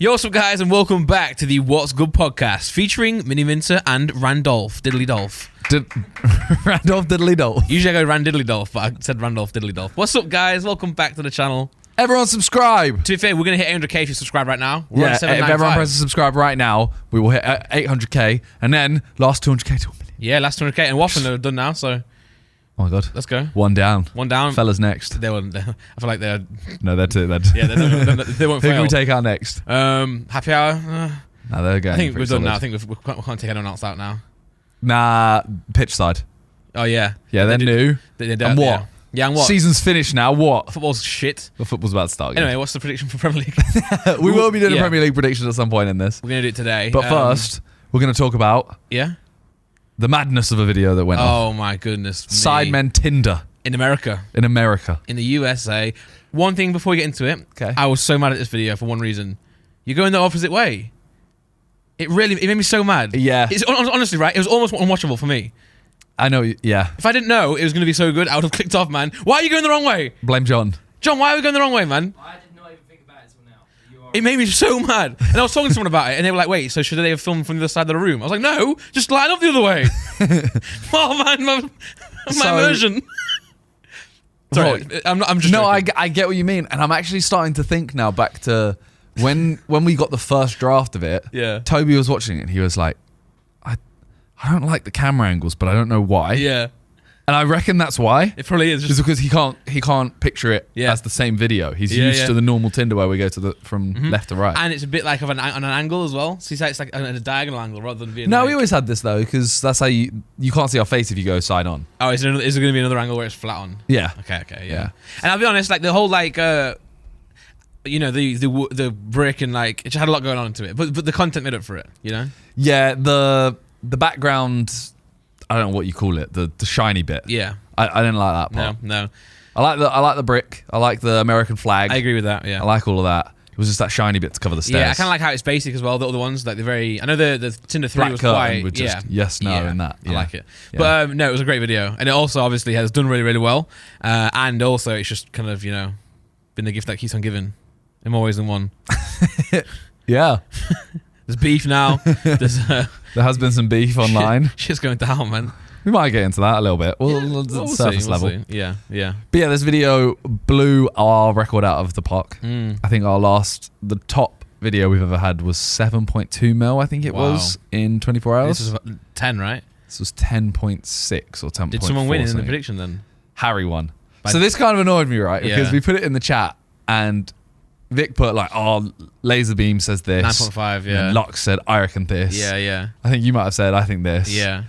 Yo, what's up, guys, and welcome back to the What's Good podcast featuring Mini Minter and Randolph Diddly Dolph. Randolph Diddly Dolph. Usually I go Randiddly Dolph, but I said Randolph Diddly Dolph. What's up, guys? Welcome back to the channel. Everyone subscribe. To be fair, we're going to hit 800k if you subscribe right now. We're on If 795. everyone presses subscribe right now, we will hit 800k, and then last 200k to 1 million. Yeah, last 200k, and Waffen are done now, so Oh my god. let's go. One down. One down. Fellas next. They won't. I feel like they're. No, they're two. Yeah, they won't Who fail. can we take out next? Happy hour. No, they're going. I think we're pretty done solid. now. I think we can't take anyone else out now. Nah, pitch side. Oh yeah. Yeah, they're new. And what? Yeah, and what? Season's finished now. What? Football's shit. The football's about to start again. Anyway, what's the prediction for Premier League? we will be doing Yeah. a Premier League prediction at some point in this. We're gonna do it today. But first, we're going to talk about yeah. the madness of a video that went off. Oh my goodness. me. SIDEMEN TINDER In America. in America. In the USA. One thing before we get into it. Okay. I was so mad at this video for one reason. You're going the opposite way. It made me so mad. Yeah. It's honestly, right? It was almost unwatchable for me. I know, yeah. If I didn't know it was going to be so good, I would have clicked off, man. Why are you going the wrong way? Blame John. John, why are we going the wrong way, man? I did not even think about it until now. It made me so mad. And I was talking to someone about it, and they were like, wait, so should they have filmed from the other side of the room? I was like, no, just line up the other way. Oh, man, my immersion. Sorry, I'm just No, joking. I get what you mean, and I'm actually starting to think now back to when we got the first draft of it. Yeah. Toby was watching it, and he was like, I don't like the camera angles, but I don't know why. Yeah, And I reckon that's why. it probably is. It's because he can't picture it Yeah. as the same video. He's Yeah, used yeah. to the normal Tinder where we go to from left to right. And it's a bit like on an angle as well. So it's like a diagonal angle rather than being. No, like, we always had this though, because that's how you can't see our face if you go side on. Oh, is there going to be another angle where it's flat on? Yeah. Okay, yeah. Yeah. And I'll be honest, like the whole like, you know, the brick and like it just had a lot going on into it, but the content made up for it. You know. Yeah, the background, I don't know what you call it, the shiny bit. Yeah. I didn't like that part. No. I like the brick. I like the American flag. I agree with that. Yeah. I like all of that. It was just that shiny bit to cover the stairs. Yeah, I kind of like how it's basic as well. The other ones, like the very, I know the Tinder 3 Black was curtain quite, with just yeah, yes, no, yeah, and that. I Yeah. like it. Yeah. But no, it was a great video, and it also obviously has done really, really well. And also, it's just kind of been the gift that keeps on giving, in more ways than one. Yeah. There's beef now. There's There has been some beef online. shit's going down, man. We might get into that a little bit. We'll Surface see, level. We'll see. Yeah. But yeah, this video blew our record out of the park. Mm. I think the top video we've ever had was 7.2 mil, I think it Wow. was, in 24 hours. This was 10, right? This was 10.6 or 10.4. Did someone win in the something. prediction then? Harry won. By- So this kind of annoyed me, right? Because Yeah. we put it in the chat and Vic put like, oh, Laserbeam says this. 9.5, yeah. And Lux said, I reckon this. Yeah. I think you might have said, I think this. Yeah.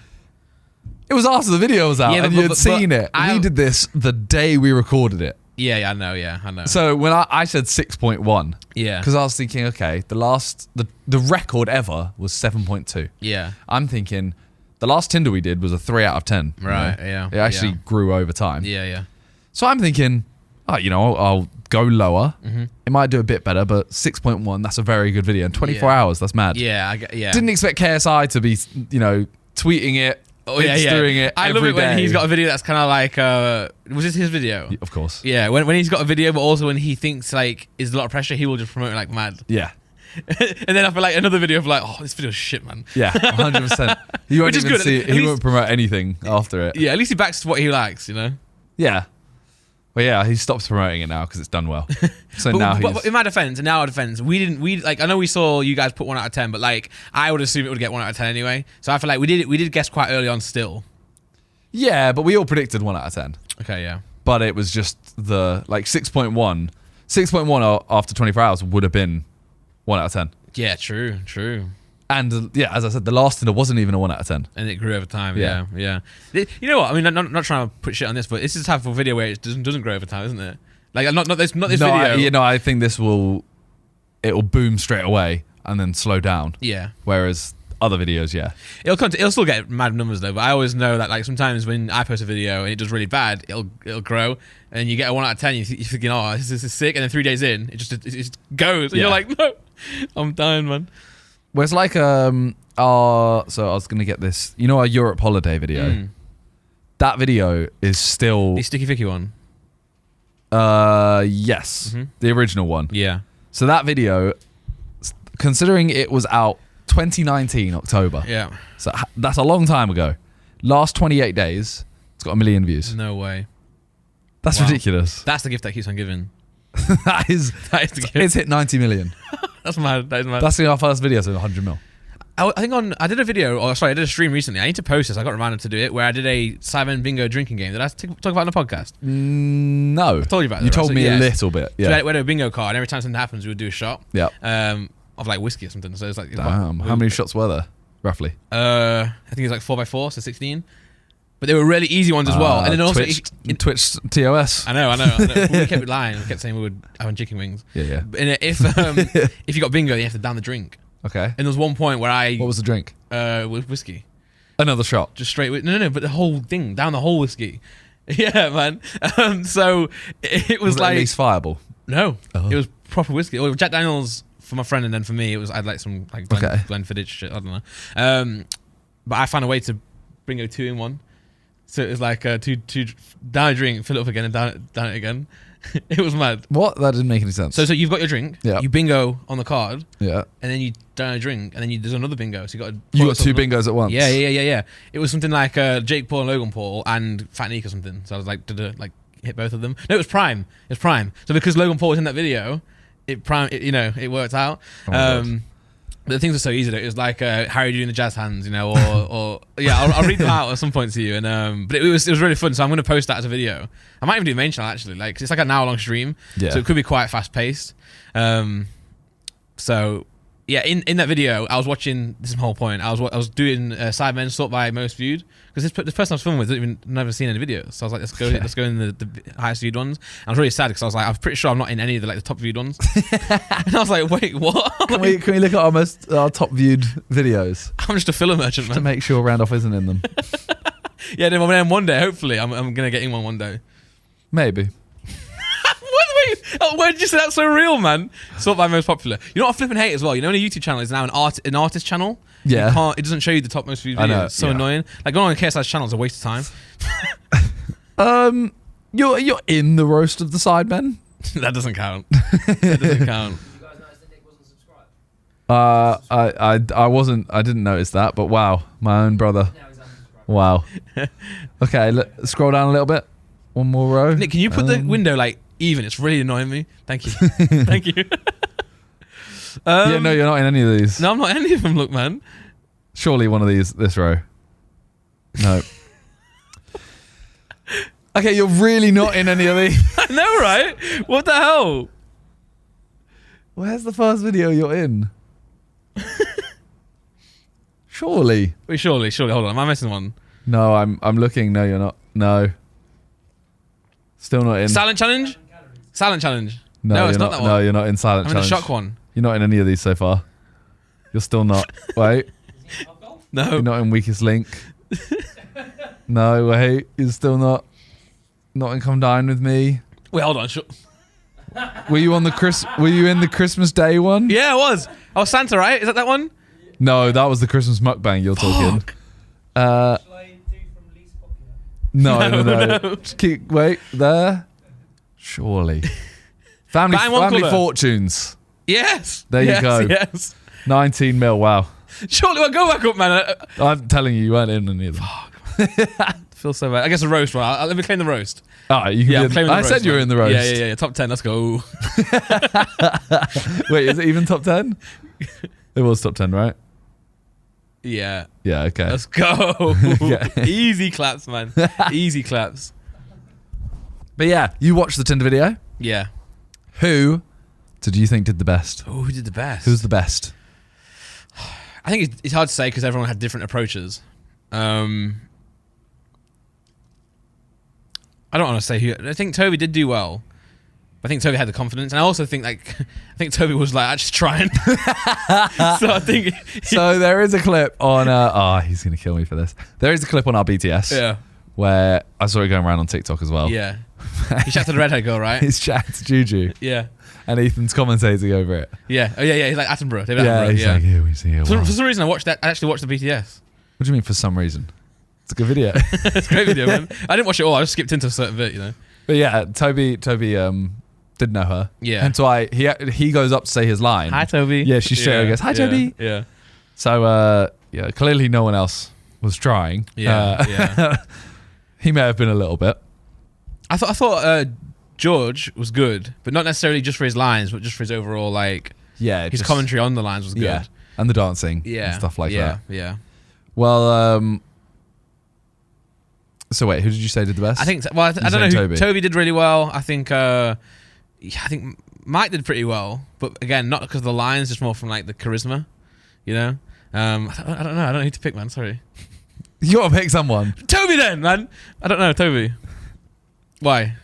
It was after the video was out Yeah, and but- you had but- seen but it. And we did this the day we recorded it. Yeah, I know. So when I said 6.1, Yeah. because I was thinking, okay, the record ever was 7.2. Yeah. I'm thinking the last Tinder we did was a 3 out of 10. you Right, know? yeah, It actually yeah. grew over time. Yeah. So I'm thinking, I'll go lower. Mm-hmm. It might do a bit better, but 6.1, that's a very good video. In 24 Yeah. hours, that's mad. Yeah, yeah. Didn't expect KSI to be, tweeting it, Instaing it I every love it when day. he's got a video that's kind of like, was this his video? Of course. Yeah, when he's got a video, but also when he thinks like is a lot of pressure, he will just promote it like mad. Yeah. And then I feel like another video of like, oh, this video's shit, man. Yeah, 100%. You won't Which is even good. see At it. He least- won't promote anything after it. Yeah, at least he backs what he likes, you know. Yeah. Well, yeah, he stops promoting it now because it's done well. So now he's... But in my defense, we like I know we saw you guys put 1 out of 10, but like I would assume it would get 1 out of 10 anyway. So I feel like we did guess quite early on still. Yeah, but we all predicted 1 out of 10. Okay, yeah. But it was just the, 6.1. 6.1 after 24 hours would have been 1 out of 10. Yeah, true. And yeah, as I said, the last Tinder wasn't even a 1 out of 10. And it grew over time. Yeah. Yeah. You know what? I mean, not trying to put shit on this, but this is the type of video where it doesn't grow over time, isn't it? Like not this video. I think it will boom straight away and then slow down. Yeah. Whereas other videos, yeah. It'll still get mad numbers though. But I always know that like sometimes when I post a video and it does really bad, it'll grow, and you get a 1 out of 10. You're thinking, oh, this is sick, and then 3 days in, it just goes, and you're like, no, I'm dying, man. Well, it's like so I was gonna get this. You know our Europe holiday video. That video is still The sticky ficky one. Yes, the original one. Yeah. So that video considering it was out 2019 October. Yeah. So that's a long time ago. Last 28 days, it's got 1 million views. No way. That's Wow. ridiculous. That's the gift that keeps on giving. That is That is the gift. it's hit 90 million. That's mad. That is mad. That's our first video, so 100 mil. I think I did a video, or sorry, I did a stream recently. I need to post this. I got reminded to do it, where I did a Simon Bingo drinking game. Did I talk about it on the podcast? No. I told you about it, You right? told So, me yeah. a little bit. So Yeah. we had a bingo card, and every time something happens, we would do a shot. Yeah. Of like whiskey or something. So it's like Damn. How many shots were there, roughly? I think it was like 4x4, so 16. But they were really easy ones as well. And then also, Twitch TOS. I know. We kept lying. We kept saying we were having chicken wings. Yeah. And if you got bingo, you have to down the drink. Okay. And there was one point where What was the drink? with whiskey, Another shot. just straight with no, but the whole thing down the whole whiskey. Yeah, man. So it was it like at least fireable? no, Oh. it was proper whiskey. Well, Jack Daniels for my friend, and then for me, it was I'd like some like Glenfiddich shit. I don't know. But I found a way to bingo 2 in 1. So it was like two down a drink, fill it up again, and down it again. It was mad. What? That didn't make any sense. So you've got your drink, Yeah. you bingo on the card, yeah. and then you down a drink, and then there's another bingo. So You got 2 bingos at once. Yeah. It was something like Jake Paul and Logan Paul and Fat Nick or something. So I was like, did hit both of them? No, it was Prime. It was Prime. So because Logan Paul was in that video, it worked out. Oh my God. But the things are so easy. Though. It was like Harry doing the jazz hands, or yeah, I'll read them out at some point to you. And but it was really fun. So I'm going to post that as a video. I might even do the main channel actually, like 'cause it's like an hour long stream, Yeah. so it could be quite fast paced. So yeah, in that video, I was watching. This is my whole point. I was doing Sidemen sort by most viewed because this person I was filming with didn't even never seen any videos. So I was like, let's go in the highest viewed ones. And I was really sad because I was like, I'm pretty sure I'm not in any of the top viewed ones. And I was like, wait, what? Can we look at our top viewed videos I'm just a filler merchant, to man. make sure Randolph isn't in them? Yeah, then one day, hopefully, I'm gonna get in one day. Maybe. Wait, why did you say that's so real, man? Sort by most popular. You know what I flipping hate as well? You know when a YouTube channel is now an artist channel? Yeah. It doesn't show you the top most viewed I videos. know, It's so yeah. annoying. Like going on KSI's channel is a waste of time. You're in the roast of the Sidemen. That doesn't count. That doesn't count. You guys noticed that Nick wasn't subscribed? I wasn't. I didn't notice that, but wow, my own brother. Now he's unsubscribed. Wow. Okay, scroll down a little bit. One more row. Nick, can you put the window like even? It's really annoying me. Thank you. Thank you. Yeah, no, you're not in any of these. No, I'm not in any of them. Look, man. Surely one of these. This row. No. Okay, you're really not in any of these. I know, right? What the hell? Where's the first video you're in? Surely. Wait, surely. Hold on. Am I missing one? No, I'm looking. No, you're not. No. Still not in. Silent challenge. Silent challenge. No, it's you're not that one. No, you're not in silent I'm in the challenge. shock one. You're not in any of these so far. You're still not. Wait. Is he in Pub Golf? No. You're not in weakest link. No, wait. You're still not. Not in Come Dine With Me. Wait, hold on. Were you on the Were you in the Christmas Day one? Yeah, I was. I was Santa, right? Is that one? No, that was the Christmas mukbang you're talking. Shall I do from least popular? No. No. Just keep wait there. Surely. Family Bang one colour. Fortunes. Yes. There you Yes, go. Yes. 19 mil. Wow. Surely we'll go back up, man. I'm telling you weren't in any of them. I feel so bad. I guess a roast, right? Let me claim the roast. Alright, you can Yeah, be I'm claiming I the said roast, you were man. in the roast. Yeah. Top 10. Let's go. Wait, is it even top 10? It was top 10, right? Yeah. Yeah, okay. Let's go. Yeah. Easy claps, man. Easy claps. But yeah, you watched the Tinder video. Yeah. Who did you think did the best? Oh, who did the best? Who's the best? I think it's hard to say because everyone had different approaches. I don't want to say who. I think Toby did do well. I think Toby had the confidence, and I also think I think Toby was like actually trying. So I think. So there is a clip on. He's gonna kill me for this. There is a clip on our BTS. Yeah. Where I saw it going around on TikTok as well. Yeah. He chatted to the redhead girl, right? He's chatting to Juju, Yeah. and Ethan's commentating over it. Yeah. Oh yeah. He's like Attenborough. David Yeah, Attenborough. he's Yeah. like, here we see it. For Wow. some reason, I actually watched the BTS. What do you mean for some reason? It's a good video. It's a great video, man. I didn't watch it all. I just skipped into a certain bit, you know. But yeah, Toby Didn't know her. Yeah. And so he goes up to say his line. Hi, Toby. Yeah, she straight away goes, hi, Toby. Yeah. So, clearly no one else was trying. Yeah. He may have been a little bit. I thought George was good, but not necessarily just for his lines, but just for his overall, like, his commentary on the lines was good. Yeah. And the dancing. Yeah. And stuff like that. Yeah. Well, so wait, who did you say did the best? I think. Well, I don't know. Toby did really well. I think Mike did pretty well, but again, not because of the lines, just more from like the charisma. You know. I don't know. I don't know who to pick, man. Sorry. You gotta pick someone. Toby, then, man. I don't know, Toby. Why?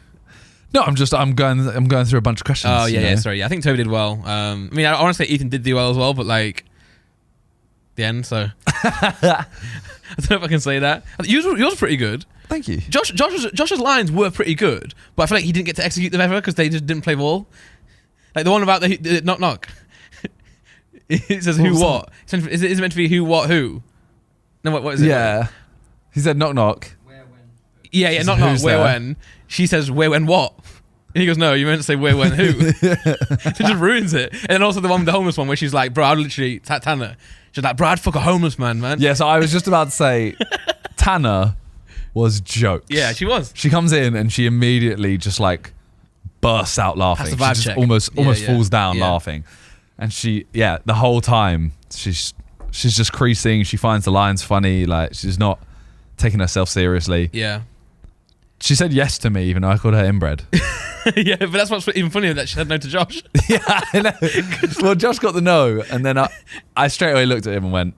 No, I'm going through a bunch of questions. Oh yeah. Sorry. Yeah, I think Toby did well. I mean, I honestly, Ethan did do well as well, but like the end. So I don't know if I can say that. Yours was pretty good. Thank you. Josh's lines were pretty good, but I feel like he didn't get to execute them ever because they just didn't play ball. Like the one about the knock knock. It says who what. Is it meant to be who what who? No, what is it? Yeah. He said knock knock. Where, when. Yeah, knock knock. Where, when. She says where, when, what. And he goes, no, you meant to say where, when, who. It just ruins it. And then also the one with the homeless one where she's like, bro, I'd literally, Tanner. She's like, bro, I'd fuck a homeless man. Yeah, so I was just about to say, Tanner was jokes. Yeah, she was. She comes in and she immediately just like bursts out laughing. That's the vibe she just check. almost falls down laughing. And she, the whole time she's just creasing. She finds the lines funny. Like she's not taking herself seriously. Yeah. She said yes to me, even though I called her inbred. Yeah, but that's what's even funnier, that she said no to Josh. Yeah, I know. Well, Josh got the no, and then I straight away looked at him and went,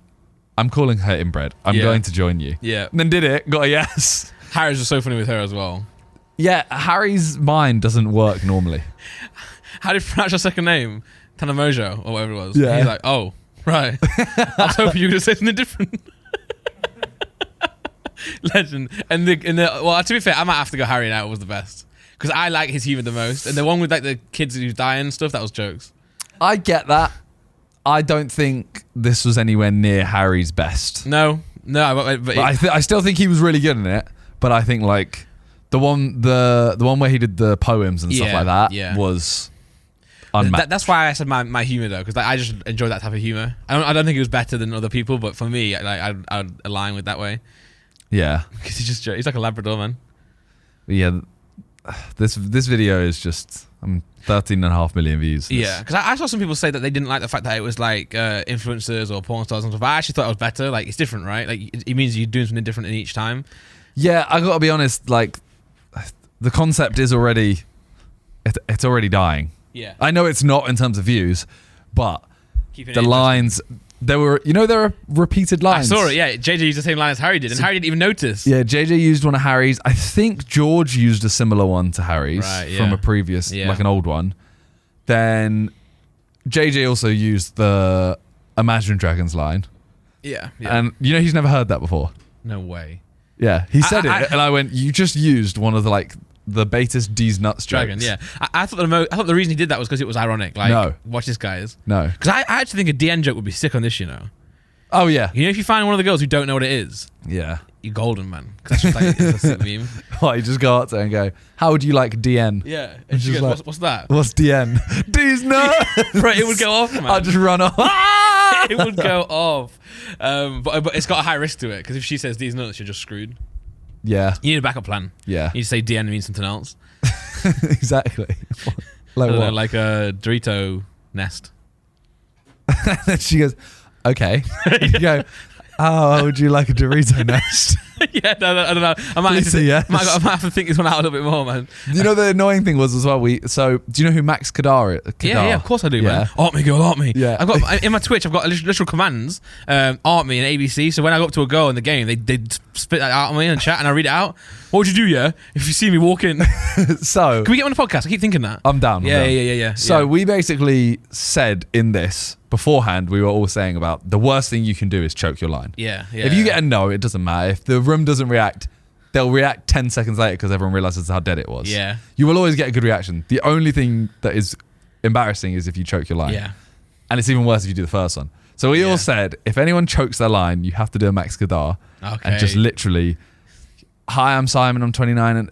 I'm calling her inbred. I'm going to join you. Yeah. And then did it, got a yes. Harry's was so funny with her as well. Yeah, Harry's mind doesn't work normally. How did you pronounce your second name? Tanamojo, or whatever it was. Yeah. He's like, oh, right. I was hoping you were going to say something different. Legend. And well, to be fair, I might have to go Harry now. It was the best. Because I like his humor the most. And the one with like the kids who die and stuff, that was jokes. I get that. I don't think this was anywhere near Harry's best. No, but I still think he was really good in it. But I think like the one where he did the poems and stuff like that was unmatched. That's why I said my humor though, because I just enjoy that type of humor. I don't think he was better than other people, but for me, I'd align with that way. Yeah, because he's like a Labrador, man. Yeah, this video is just 13.5 million views. Yeah, because I saw some people say that they didn't like the fact that it was like influencers or porn stars and stuff. I actually thought it was better. Like it's different, right? Like it means you're doing something different in each time. Yeah, I gotta be honest. Like the concept is already, it's already dying. Yeah, I know it's not in terms of views, but Keeping the lines. There are repeated lines. I saw it, yeah. JJ used the same line as Harry did, and Harry didn't even notice. Yeah, JJ used one of Harry's. I think George used a similar one to Harry's from a previous, like an old one. Then JJ also used the Imagine Dragons line. Yeah. And he's never heard that before. No way. Yeah, he said it, and I went, you just used one of the Betis D's nuts Dragon, jokes. yeah. I thought the reason he did that was because it was ironic. Like, no. Watch this, guys. No. Because I actually think a DN joke would be sick on this, Oh, yeah. If you find one of the girls who don't know what it is, yeah, you're golden, man. Because that's just it's a sick meme. Well, you just go out there and go, how would you like DN? Yeah. And she goes, like, what's that? What's DN? D's nuts! Right, it would go off, man. I'll just run off. It would go off. But it's got a high risk to it, because if she says D's nuts, you're just screwed. Yeah. You need a backup plan. Yeah. You need to say DN means something else. Exactly. Like what? Like a Dorito nest. She goes, okay. You go, how would you like a Dorito nest? Yeah, no, I don't know. I might have to think this one out a little bit more, man. The annoying thing was as well, so do you know who Max Kadar is? Yeah, of course I do, man. Art me, girl, art me. Yeah. I've got in my Twitch, I've got literal commands, art me and ABC. So when I go up to a girl in the game, they spit that out on me in chat, and I read it out. What would you do, if you see me walking? So can we get on the podcast? I keep thinking that. I'm down. Yeah. So we basically said in this beforehand, we were all saying about the worst thing you can do is choke your line. Yeah. If you get a no, it doesn't matter. If the room doesn't react, they'll react 10 seconds later because everyone realizes how dead it was. Yeah. You will always get a good reaction. The only thing that is embarrassing is if you choke your line. Yeah. And it's even worse if you do the first one. So we all said, if anyone chokes their line, you have to do a Max Kadar. Okay. And just literally, hi, I'm Simon, I'm 29.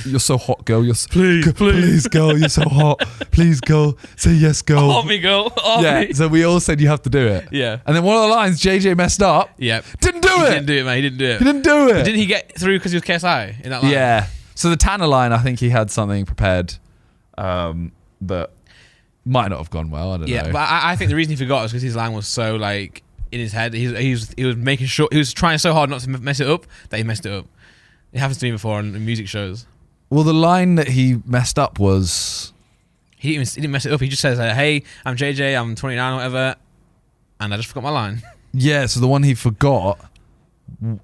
You're so hot, girl. You're please, girl. You're so hot. Please, girl. Say yes, girl. Arm me, girl. Arm me. So we all said you have to do it. Yeah. And then one of the lines, JJ messed up. Yep. Didn't do it. He didn't do it, man. He didn't do it. He didn't do it. But didn't he get through because he was KSI in that line? Yeah. So the Tanner line, I think he had something prepared that might not have gone well. I don't know. Yeah, but I think the reason he forgot was because his line was so like in his head. He was making sure, he was trying so hard not to mess it up that he messed it up. It happens to me before in music shows. Well, the line that he messed up was... He didn't mess it up. He just says, hey, I'm JJ, I'm 29 or whatever, and I just forgot my line. Yeah, so the one he forgot,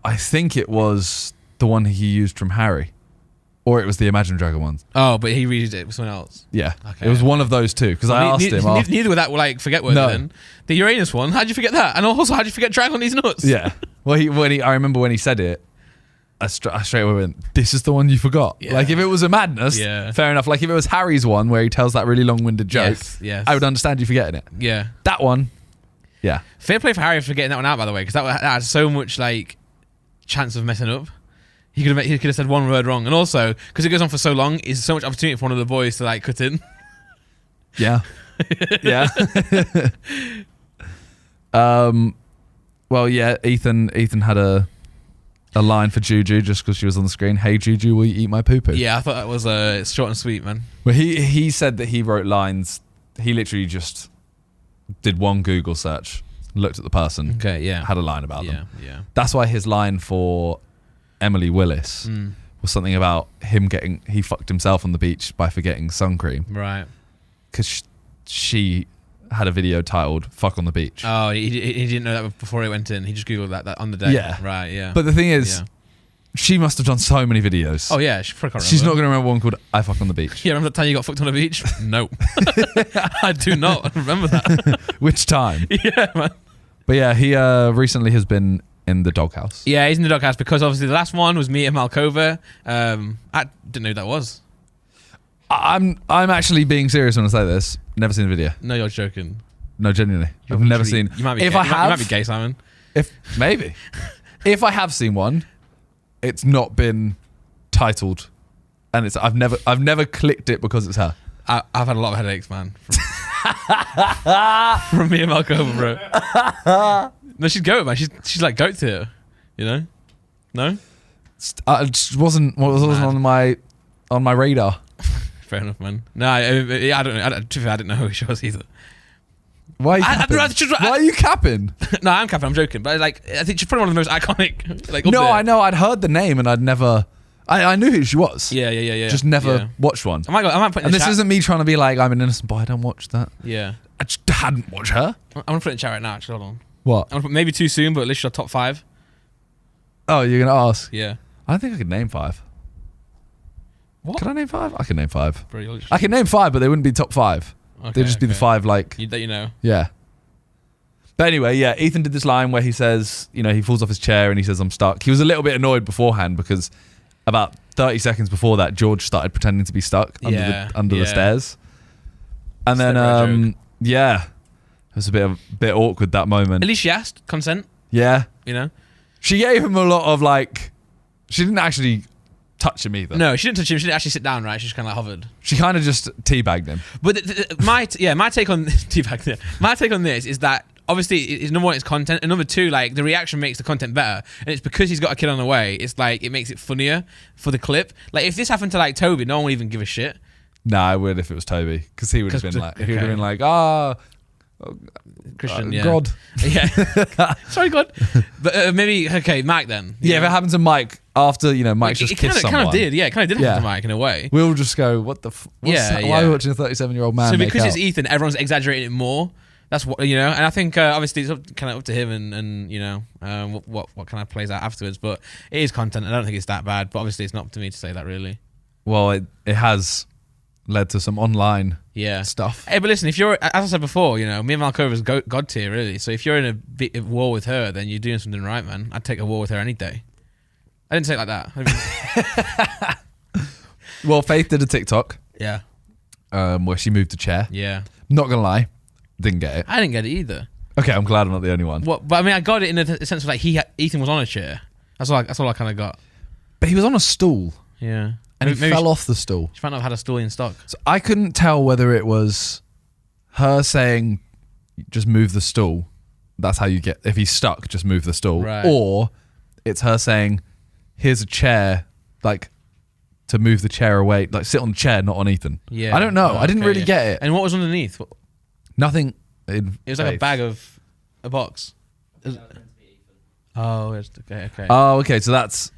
I think it was the one he used from Harry. Or it was the Imagine Dragon one. Oh, but he read it with someone else. Yeah. Okay. It was one of those two, because I asked him... Neither were that like forget words then. The Uranus one, how'd you forget that? And also, how'd you forget Drag on these nuts? Yeah. Well, I remember when he said it, I straight away went, this is the one you forgot. Yeah. Like, if it was a madness, fair enough. Like, if it was Harry's one where he tells that really long-winded joke, yes. I would understand you forgetting it. Yeah. That one, yeah. Fair play for Harry for getting that one out, by the way, because that had so much, like, chance of messing up. He could have said one word wrong. And also, because it goes on for so long, is so much opportunity for one of the boys to, like, cut in. Yeah. Yeah. Well, yeah, Ethan had a line for Juju just because she was on the screen. Hey, Juju, will you eat my poo-poo? Yeah, I thought that was short and sweet, man. Well, he said that he wrote lines. He literally just did one Google search, looked at the person, had a line about them. Yeah. That's why his line for Emily Willis was something about him he fucked himself on the beach by forgetting sun cream. Right. Because she had a video titled "Fuck on the Beach." Oh, he didn't know that before he went in. He just googled that on the day. Yeah, right. Yeah. But the thing is, she must have done so many videos. Oh yeah, she probably can't remember. She's not going to remember one called "I Fuck on the Beach." Yeah, remember that time you got fucked on the beach? No, I do not remember that. Which time? Yeah, man. But yeah, he recently has been in the doghouse. Yeah, he's in the doghouse because obviously the last one was me and Malkova. I didn't know who that was. I'm actually being serious when I say this. Never seen the video. No, you're joking. No, genuinely. I've never seen. You might be. You might be gay, Simon. Maybe. If I have seen one, it's not been titled, and I've never clicked it because it's her. I've had a lot of headaches, man. From me and Malkova, bro. No, she's goat, man. She's like goat tier. You know? No. It just wasn't on my radar. Fair enough, man. No, I don't know. To be fair, I didn't know who she was either. Why are you capping? Why are you capping? No, I'm capping. I'm joking. But like, I think she's probably one of the most iconic. Like, no, I know. I'd heard the name and I'd never. I knew who she was. Yeah. Just never watched one. I might put in and the this chat. Isn't me trying to be like I'm an innocent boy. I don't watch that. Yeah. I just hadn't watched her. I'm gonna put it in chat right now. Actually, hold on. What? I'm gonna put maybe too soon, but at least your top 5. Oh, you're gonna ask? Yeah. I think I could name 5. What? Can I name 5? I can name 5. Bro, I can name 5, but they wouldn't be top 5. Okay, they'd just be the 5 like that you know. Yeah. But anyway, yeah, Ethan did this line where he says, he falls off his chair and he says, I'm stuck. He was a little bit annoyed beforehand because about 30 seconds before that, George started pretending to be stuck under the stairs. And then, it was a bit awkward that moment. At least she asked consent. Yeah. She gave him a lot of she didn't actually touch him either. No, she didn't touch him. She didn't actually sit down, right? She just kind of hovered. She kind of just teabagged him. But my take on teabag. My take on this is that obviously, it's number one, it's content, and number two, like the reaction makes the content better, and it's because he's got a kid on the way. It's like it makes it funnier for the clip. Like if this happened to like Toby, no one would even give a shit. Nah, I would if it was Toby, because he would have been like, Christian, God. Yeah. Sorry, God. But maybe, okay, Mike then. Yeah, if it happens to Mike after, Mike's just kissed someone. It kind of did, it kind of did happen to Mike in a way. We'll just go, what the why are we watching a 37-year-old man? So because it's Ethan, everyone's exaggerating it more. That's what, and I think obviously it's kind of up to him and what kind of plays out afterwards, but it is content. I don't think it's that bad, but obviously it's not up to me to say that really. Well, it has led to some online stuff. Hey, but listen, if you're, as I said before, me and Malkova's god tier, really. So if you're in a bit of war with her, then you're doing something right, man. I'd take a war with her any day. I didn't say it like that. Well, Faith did a TikTok. Yeah. Where she moved a chair. Yeah. Not gonna lie, didn't get it. I didn't get it either. Okay, I'm glad I'm not the only one. What? But I mean, I got it in the sense of like Ethan was on a chair. That's all I kind of got. But he was on a stool. Yeah. and he fell off the stool. She might not have had a stool in stock. So I couldn't tell whether it was her saying, just move the stool. That's how you get, if he's stuck, just move the stool. Right. Or it's her saying, here's a chair, like, to move the chair away, like sit on the chair, not on Ethan. Yeah. I don't know. I didn't really get it. And what was underneath? Nothing. It was like a bag of a box. Oh, okay. Oh, okay. So that's,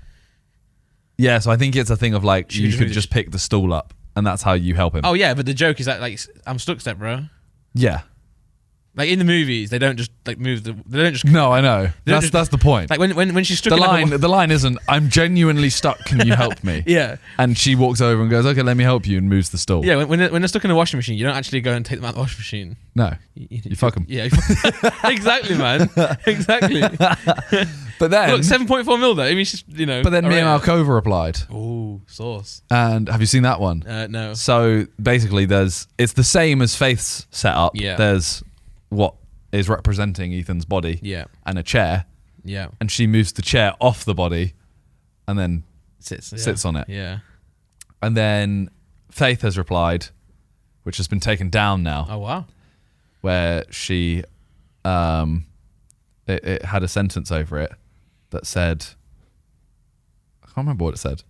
yeah. So I think it's a thing of like, you could just pick the stool up and that's how you help him. Oh yeah, but the joke is that like, I'm stuck, step bro. Yeah. Like in the movies, they don't just like move the. They don't just. No, I know. That's the point. Like when she's stuck. The line isn't, "I'm genuinely stuck. Can you help me?" Yeah. And she walks over and goes, "Okay, let me help you," and moves the stool. Yeah. When they're stuck in the washing machine, you don't actually go and take them out of the washing machine. No. You fuck them. Yeah. Exactly, man. Exactly. But then look, 7.4 mil though. I mean, she's, you know. But then Mia Malkova replied. Ooh, sauce. And have you seen that one? No. So basically, it's the same as Faith's setup. Yeah. There's what is representing Ethan's body. Yeah. And a chair. Yeah. And she moves the chair off the body, and then sits on it. Yeah. And then Faith has replied, which has been taken down now. Oh wow. Where she, it had a sentence over it that said, I can't remember what it said.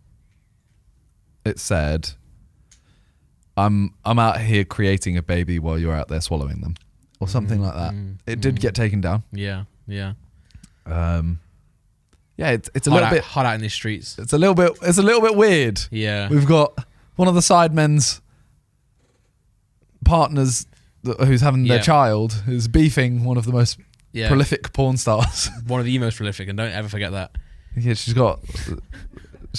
It said, I'm out here creating a baby while you're out there swallowing them, or something like that. It did get taken down. Yeah. Yeah. Yeah, it's a little bit hot out in these streets. It's a little bit weird. Yeah. We've got one of the Sidemen's partners who's having their child, who's beefing one of the most prolific porn stars. One of the most prolific, and don't ever forget that. Yeah, she's got a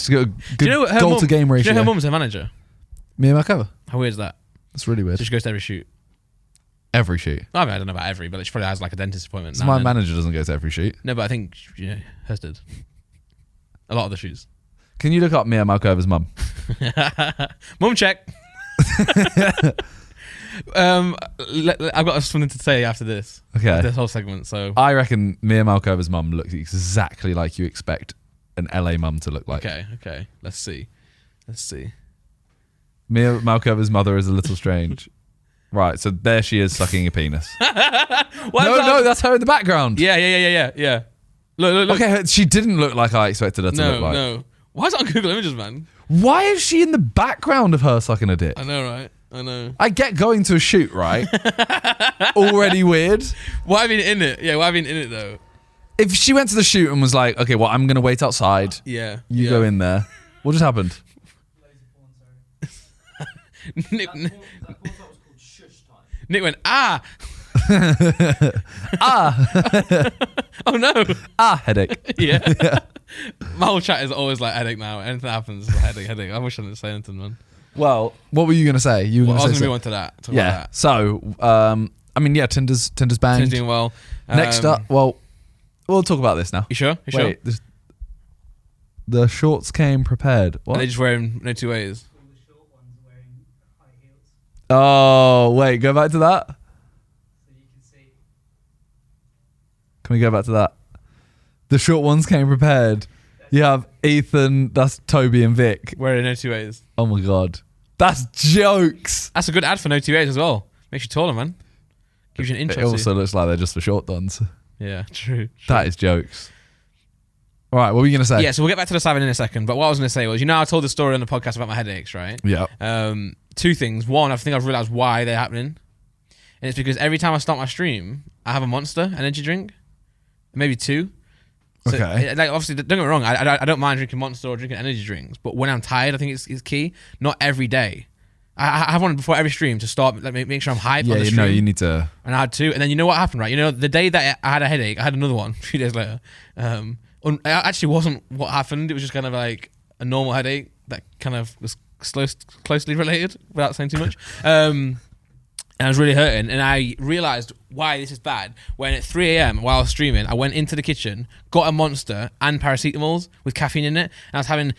good her goal to game ratio. Do you know her mum's her manager? Mia Malkova. How weird is that? That's really weird. So she goes to every shoot. Every shoot. I mean, I don't know about every, but she probably has like a dentist appointment. So my manager doesn't go to every shoot. No, but I think hers did. A lot of the shoots. Can you look up Mia Malkova's mum? Mum check. I've got something to say after this. Okay. This whole segment. So I reckon Mia Malkova's mum looks exactly like you expect an LA mum to look like. Okay. Let's see. Mia Malkova's mother is a little strange. Right, so there she is sucking a penis. No, that's her in the background. Yeah. Look. Okay, she didn't look like I expected her to look like. No. Why is it on Google Images, man? Why is she in the background of her sucking a dick? I know, right? I know. I get going to a shoot, right? Already weird. Why have you been in it? Yeah, why have you been in it, though? If she went to the shoot and was like, okay, well, I'm going to wait outside. Yeah. You go in there. What just happened? Nick went, ah! Oh no! Headache. Yeah. My whole chat is always like headache now. Anything that happens is like, headache. I wish I didn't say anything, man. Well, what were you going to say? I was going to move on to that. Yeah. So, I mean, yeah, Tinder's banged. Tinder's doing well. Next up, well, we'll talk about this now. You sure? Wait, the shorts came prepared. What? Are they just wearing no two ways? Oh, wait, go back to that. So you can see. Can we go back to that? The short ones came prepared. You have Ethan, that's Toby and Vic. Wearing no two ways. Oh my God. That's jokes. That's a good ad for no two ways as well. Makes you taller, man. Gives you an intro. It also looks like they're just for short dons. Yeah, true. That is jokes. All right, what were you going to say? Yeah, so we'll get back to the Simon in a second. But what I was going to say was, I told the story on the podcast about my headaches, right? Yeah. Two things. One, I think I've realised why they're happening. And it's because every time I start my stream, I have a Monster energy drink. Maybe two. So okay. Like, obviously, don't get me wrong. I don't mind drinking Monster or drinking energy drinks. But when I'm tired, I think it's key. Not every day. I have one before every stream to start, like, make sure I'm hyped on the stream. Yeah, you need to. And I had two. And then you know what happened, right? The day that I had a headache, I had another one a few days later. It actually wasn't what happened. It was just kind of like a normal headache that kind of was closely related, without saying too much. And I was really hurting, and I realised why this is bad. When at 3 a.m. while I was streaming, I went into the kitchen, got a Monster and paracetamols with caffeine in it, and I was having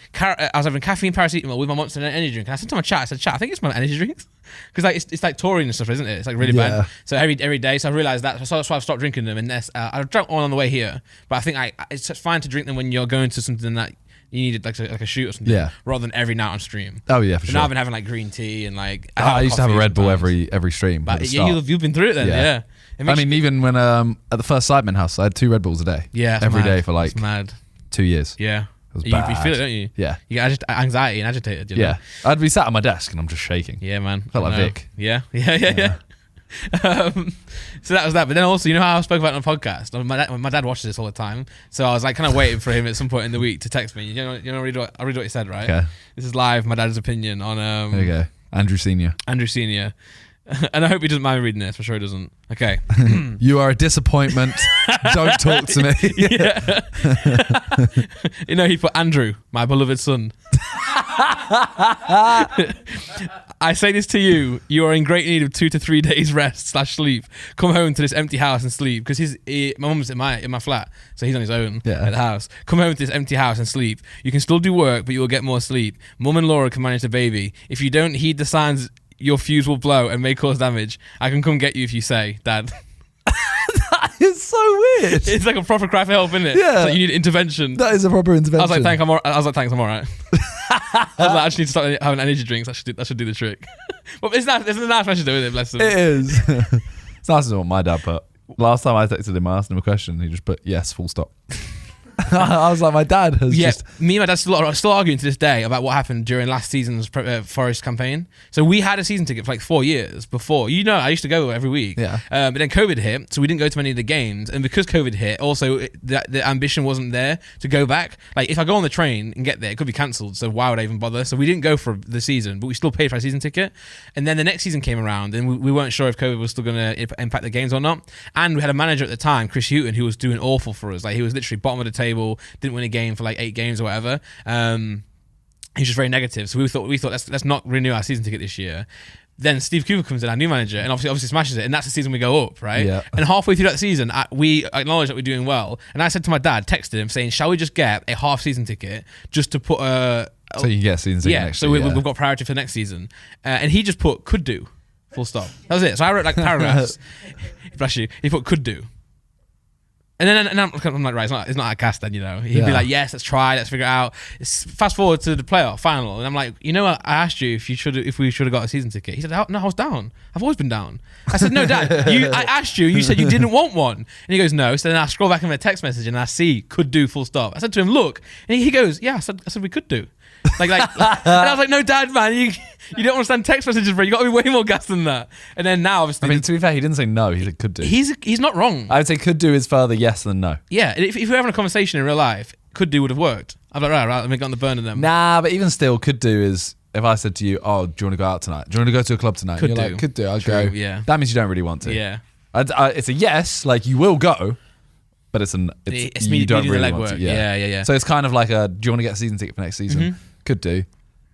caffeine paracetamol with my Monster and an energy drink. And I said to my chat, I think it's my energy drinks, because like it's like taurine and stuff, isn't it? It's like really bad. So every day, so I realised that. So that's why I've stopped drinking them. And I drank one on the way here, but I think it's fine to drink them when you're going to something that You needed like a shoot or something. Yeah. Rather than every night on stream. Oh yeah, for sure. Now I've been having like green tea and like. I used to have a Red Bull every stream. But you've been through it then, yeah. I mean, even when at the first Sidemen house, I had 2 Red Bulls a day. Yeah, every day for like 2 years. Yeah. It was you bad. feel it, don't you? Yeah. You get anxiety and agitated. You know? Yeah. I'd be sat at my desk and I'm just shaking. Yeah, man. Felt like Vic. Yeah. So that was that. But then also, you know how I spoke about it on a podcast? My dad watches this all the time. So I was like kind of waiting for him at some point in the week to text me. You know, I'll read what he said, right? Okay. This is live, my dad's opinion on... there you go. Andrew Senior. And I hope he doesn't mind reading this. For sure he doesn't. Okay. You are a disappointment. Don't talk to me. Yeah. You know, he put Andrew, my beloved son. I say this to you. You are in great need of 2 to 3 days rest/sleep. Come home to this empty house and sleep. Because my mum's in my flat. So he's on his own at the house. Come home to this empty house and sleep. You can still do work, but you will get more sleep. Mum and Laura can manage the baby. If you don't heed the signs, your fuse will blow and may cause damage. I can come get you if you say, Dad. That is so weird. It's like a proper cry for help, isn't it? Yeah. It's like you need intervention. That is a proper intervention. I was like, thanks, I'm all right. I was like, I just need to start having energy drinks. That should do the trick. But it's a nice message though, isn't it? Bless him. It is. It's nice to know what my dad put. Last time I texted him, I asked him a question, he just put, yes, full stop. I was like, my dad has me and my dad still arguing to this day about what happened during last season's Forest campaign. So we had a season ticket for like 4 years before. You know, I used to go every week. Yeah. But then COVID hit, so we didn't go to many of the games. And because COVID hit, also the ambition wasn't there to go back. Like if I go on the train and get there, it could be cancelled. So why would I even bother? So we didn't go for the season, but we still paid for our season ticket. And then the next season came around, and we weren't sure if COVID was still going to impact the games or not. And we had a manager at the time, Chris Houghton, who was doing awful for us. Like he was literally bottom of the table. Didn't win a game for like 8 games or whatever. He's just very negative. So we thought let's not renew our season ticket this year. Then Steve Cooper comes in, our new manager, and obviously smashes it, and that's the season we go up, right? Yeah. And halfway through that season, we acknowledge that we're doing well. And I said to my dad, texted him saying, "Shall we just get a half season ticket just to put a so you can get season ticket next year, we've got priority for next season." And he just put could do, full stop. That was it. So I wrote like paragraphs. Bless you. He put could do. And then I'm like, right, it's not a cast then, you know. He'd be like, yes, let's try, let's figure it out. Fast forward to the playoff final, and I'm like, you know what? I asked you if we should have got a season ticket. He said, no, I was down. I've always been down. I said, no, Dad, I asked you, and you said you didn't want one. And he goes, no. So then I scroll back in my text message, and I see could do, full stop. I said to him, look, and he goes, yeah, I said we could do. Like, and I was like, no, Dad, man, you don't understand text messages, bro. You got to be way more gas than that. And then now, obviously, I mean, to be fair, he didn't say no. He said could do. He's not wrong. I would say could do is further yes than no. Yeah, if we were having a conversation in real life, could do would have worked. I'm like, right, let me get on the burn of them. Nah, but even still, could do is if I said to you, oh, do you want to go out tonight? Do you want to go to a club tonight? Could You're do. Like, could do. I'll True, go. Yeah. That means you don't really want to. Yeah. It's a yes, like you will go, but it's you don't really want to. Yeah. So it's kind of like do you want to get a season ticket for next season? Mm-hmm. Could do.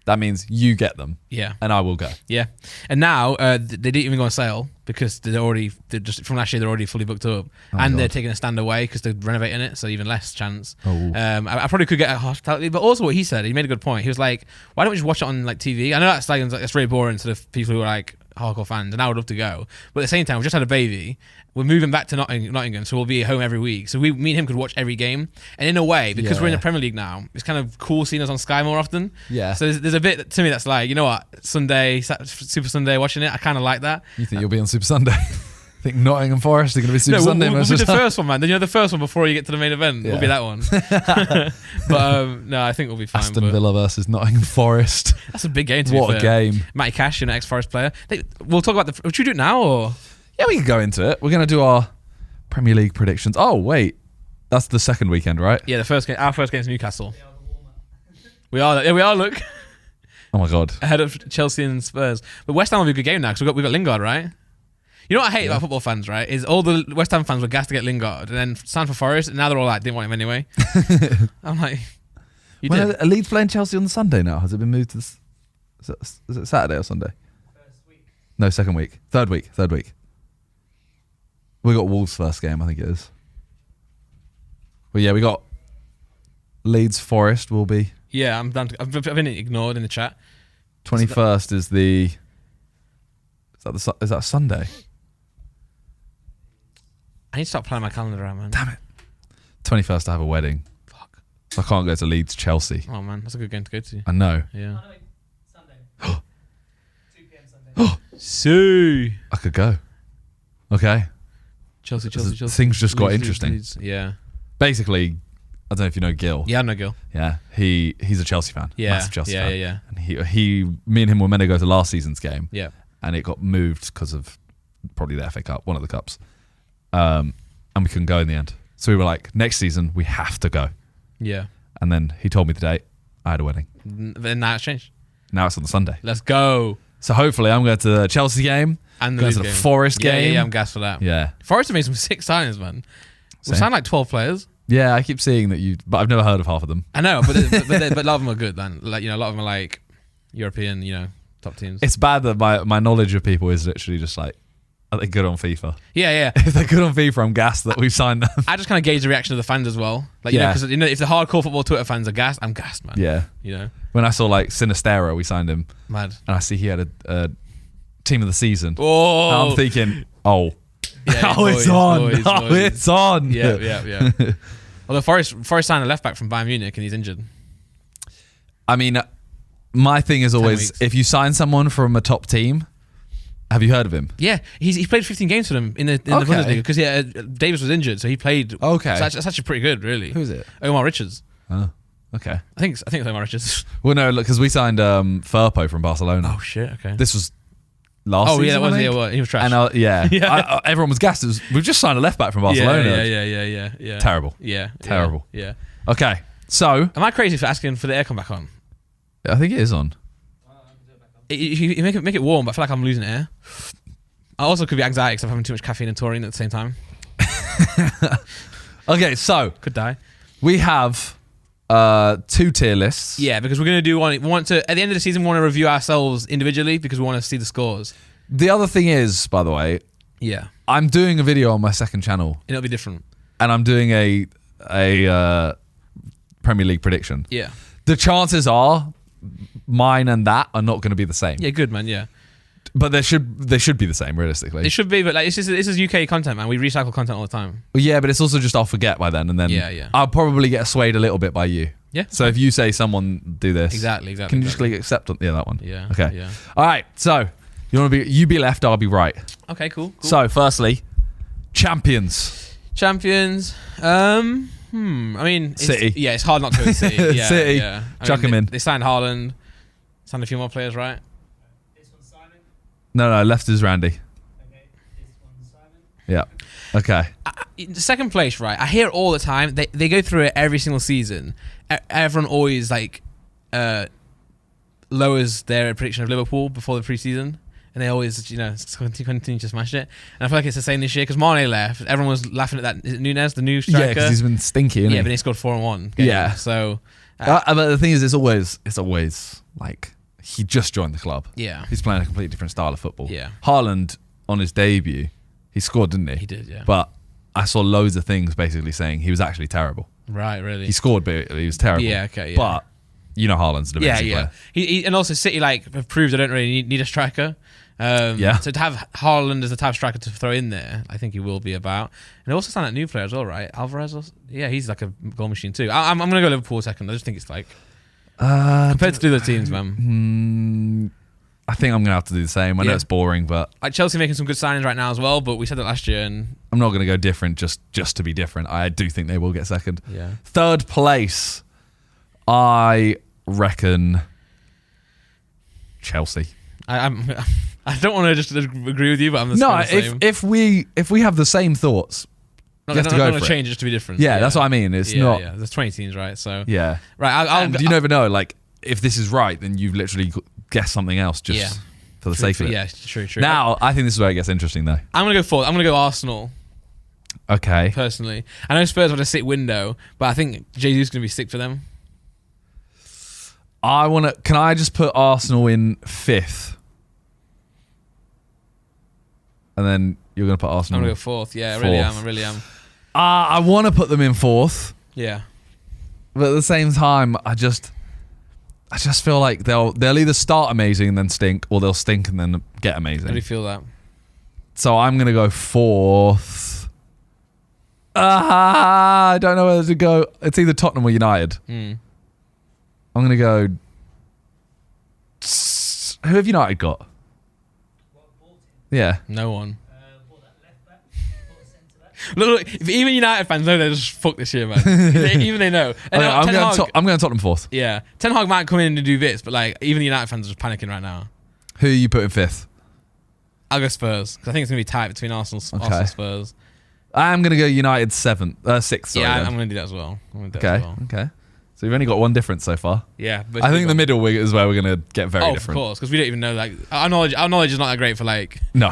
That means you get them. Yeah. And I will go. Yeah. And now they didn't even go on sale because they're just from last year, they're already fully booked up. They're taking a stand away because they're renovating it, so even less chance. Oh. I probably could get a hospitality, but also what he said, he made a good point. He was like, why don't we just watch it on like TV? I know that's really boring to the people who are like hardcore fans, and I would love to go. But at the same time, we just had a baby. We're moving back to Nottingham, so we'll be at home every week. So me and him could watch every game. And in a way, because we're in the Premier League now, it's kind of cool seeing us on Sky more often. Yeah. So there's a bit to me that's like, you know what, Super Sunday watching it, I kind of like that. You think you'll be on Super Sunday? I think Nottingham Forest are going to be Super Sunday. We'll be the first one, man. Then the first one before you get to the main event. We'll be that one. But no, I think we'll be fine. Aston Villa versus Nottingham Forest. That's a big game to What a game. Matty Cash, an ex-Forest player. We'll talk about should we do it now or? Yeah, we can go into it. We're going to do our Premier League predictions. Oh, wait. That's the second weekend, right? Yeah, our first game is Newcastle. We are, look. Oh my God. Ahead of Chelsea and Spurs. But West Ham will be a good game now because we've got Lingard, right? You know what I hate about football fans, right? Is all the West Ham fans were gassed to get Lingard and then signed for Forest, and now they're all like, didn't want him anyway. I'm like, you did. Are Leeds playing Chelsea on the Sunday now? Has it been moved to is it Saturday or Sunday? First week. No, second week. Third week. We got Wolves' first game, I think it is. But yeah, we got Leeds Forest will be. Yeah, I'm done. I've been ignored in the chat. 21st is the. Is that Sunday? I need to start planning my calendar around, man. Damn it. 21st, I have a wedding. Fuck. So I can't go to Leeds, Chelsea. Oh man, that's a good game to go to. I know. Yeah. Oh, no, wait. Sunday. 2 p.m. Sunday. See. I could go. Okay. Chelsea. Things just got interesting. Leeds. Yeah. Basically, I don't know if you know Gil. Yeah, I know Gil. Yeah. He's a Chelsea fan. Yeah. Massive Chelsea fan. Yeah. And me and him were meant to go to last season's game. Yeah. And it got moved because of probably the FA Cup, one of the cups. And we couldn't go in the end. So we were like, next season, we have to go. Yeah. And then he told me the date. I had a wedding. Then now it's changed. Now it's on the Sunday. Let's go. So hopefully I'm going to the Chelsea game. And the going Leeds to the game. Forest game. Yeah, I'm gassed for that. Yeah. Forest have made some sick signings, man. We signed like 12 players. Yeah, I keep seeing that but I've never heard of half of them. I know, but a lot of them are good, man. Like, a lot of them are like European, top teams. It's bad that my knowledge of people is literally just like, are they good on FIFA? Yeah. If they're good on FIFA, I'm gassed that we've signed them. I just kind of gauge the reaction of the fans as well. Like, because if the hardcore football Twitter fans are gassed, I'm gassed, man. Yeah. When I saw like Sinistero, we signed him. Mad. And I see he had a team of the season. Oh. And I'm thinking, yeah, it's on. Yeah. Although Forest signed a left back from Bayern Munich and he's injured. I mean, my thing is always, if you sign someone from a top team, have you heard of him? Yeah, he played 15 games for them in the Bundesliga because Davis was injured, so he played. Okay, so that's actually pretty good, really. Who's it? Omar Richards. Oh, okay. I think it's Omar Richards. Well, no, look, because we signed Firpo from Barcelona. Oh shit! Okay. This was last season. Oh yeah, he was trash. And everyone was gassed. We've just signed a left back from Barcelona. Yeah. Terrible. Yeah. Terrible. Yeah. Okay, so am I crazy for asking for the aircon back on? I think it is on. You make it warm, but I feel like I'm losing air. I also could be anxiety because I'm having too much caffeine and taurine at the same time. Okay, so could die. We have 2 tier lists. Yeah, because we're going to do one. We want to at the end of the season. We want to review ourselves individually because we want to see the scores. The other thing is, by the way, I'm doing a video on my second channel. And it'll be different. And I'm doing a Premier League prediction. Yeah. The chances are mine and that are not going to be the same. Yeah, good man. Yeah. But they should be the same, realistically. It should be, but like this is UK content, man. We recycle content all the time. Yeah, but it's also just I'll forget by then, and then I'll probably get swayed a little bit by you. Yeah. So if you say someone do this, exactly. Can you just click accept on that one? Yeah. Okay. Yeah. All right. So you be left, I'll be right. Okay. Cool. So firstly, champions. I mean, City. Yeah, it's hard not to go to City. Yeah, City. Yeah. Chuck him in. They signed Haaland. Signed a few more players, right? This one's Simon. No, left is Randy. Okay, this one's Simon. Yeah. Okay. Second place, right? I hear it all the time. They go through it every single season. Everyone always lowers their prediction of Liverpool before the preseason. And they always, continue to smash it. And I feel like it's the same this year because Mane left. Everyone was laughing at that. Is it Nunes, the new striker? Yeah, because he's been stinky, isn't he? But he scored 4 in 1. Yeah. So, but the thing is, it's always like he just joined the club. Yeah. He's playing a completely different style of football. Yeah. Haaland on his debut, he scored, didn't he? He did, yeah. But I saw loads of things basically saying he was actually terrible. Right, really. He scored, but he was terrible. Yeah, okay. Yeah. But Haaland's the best player. He and also City have proved they don't really need a striker. So to have Haaland as the type of striker to throw in there, I think he will be about. And they also signed that new player as well, right? Alvarez. He's like a goal machine too. I'm going to go Liverpool second. I just think it's like compared to the other teams, man. I think I'm going to have to do the same. I know it's boring, but like Chelsea making some good signings right now as well. But we said that last year, and I'm not going to go different just to be different. I do think they will get second. Yeah. Third place, I reckon Chelsea. I don't want to just agree with you, but I'm the same. If we have the same thoughts, you have to go for it. Change just to be different. Yeah, that's what I mean. It's not. Yeah, there's 20 teams, right? So yeah, right. You never know. Like if this is right, then you've literally guessed something else just for the sake of it. Yeah, true. Now I think this is where it gets interesting, though. I'm gonna go fourth. I'm gonna go Arsenal. Okay. Personally, I know Spurs want a sick window, but I think Jesus is gonna be sick for them. Can I just put Arsenal in 5th? And then you're going to put Arsenal. I'm going to go 4th. Yeah, I really am. I want to put them in 4th. Yeah. But at the same time, I just feel like they'll either start amazing and then stink, or they'll stink and then get amazing. How do you feel that? So I'm going to go 4th. I don't know whether to go. It's either Tottenham or United. I'm going to go. Who have United got? Yeah. No one. Look, if even United fans know they're just fucked this year, man. Even they know. And I'm going Tottenham fourth. Yeah. Ten Hag might come in and do bits, but like even the United fans are just panicking right now. Who are you putting fifth? I'll go Spurs because I think it's going to be tight between Arsenal and Spurs. I'm going to go United sixth. Sorry, I'm going to do that as well. Okay. So we've only got one difference so far. Yeah, but I think the middle is where we're going to get very different. Of course, because we don't even know. Like our knowledge is not that great for like. No.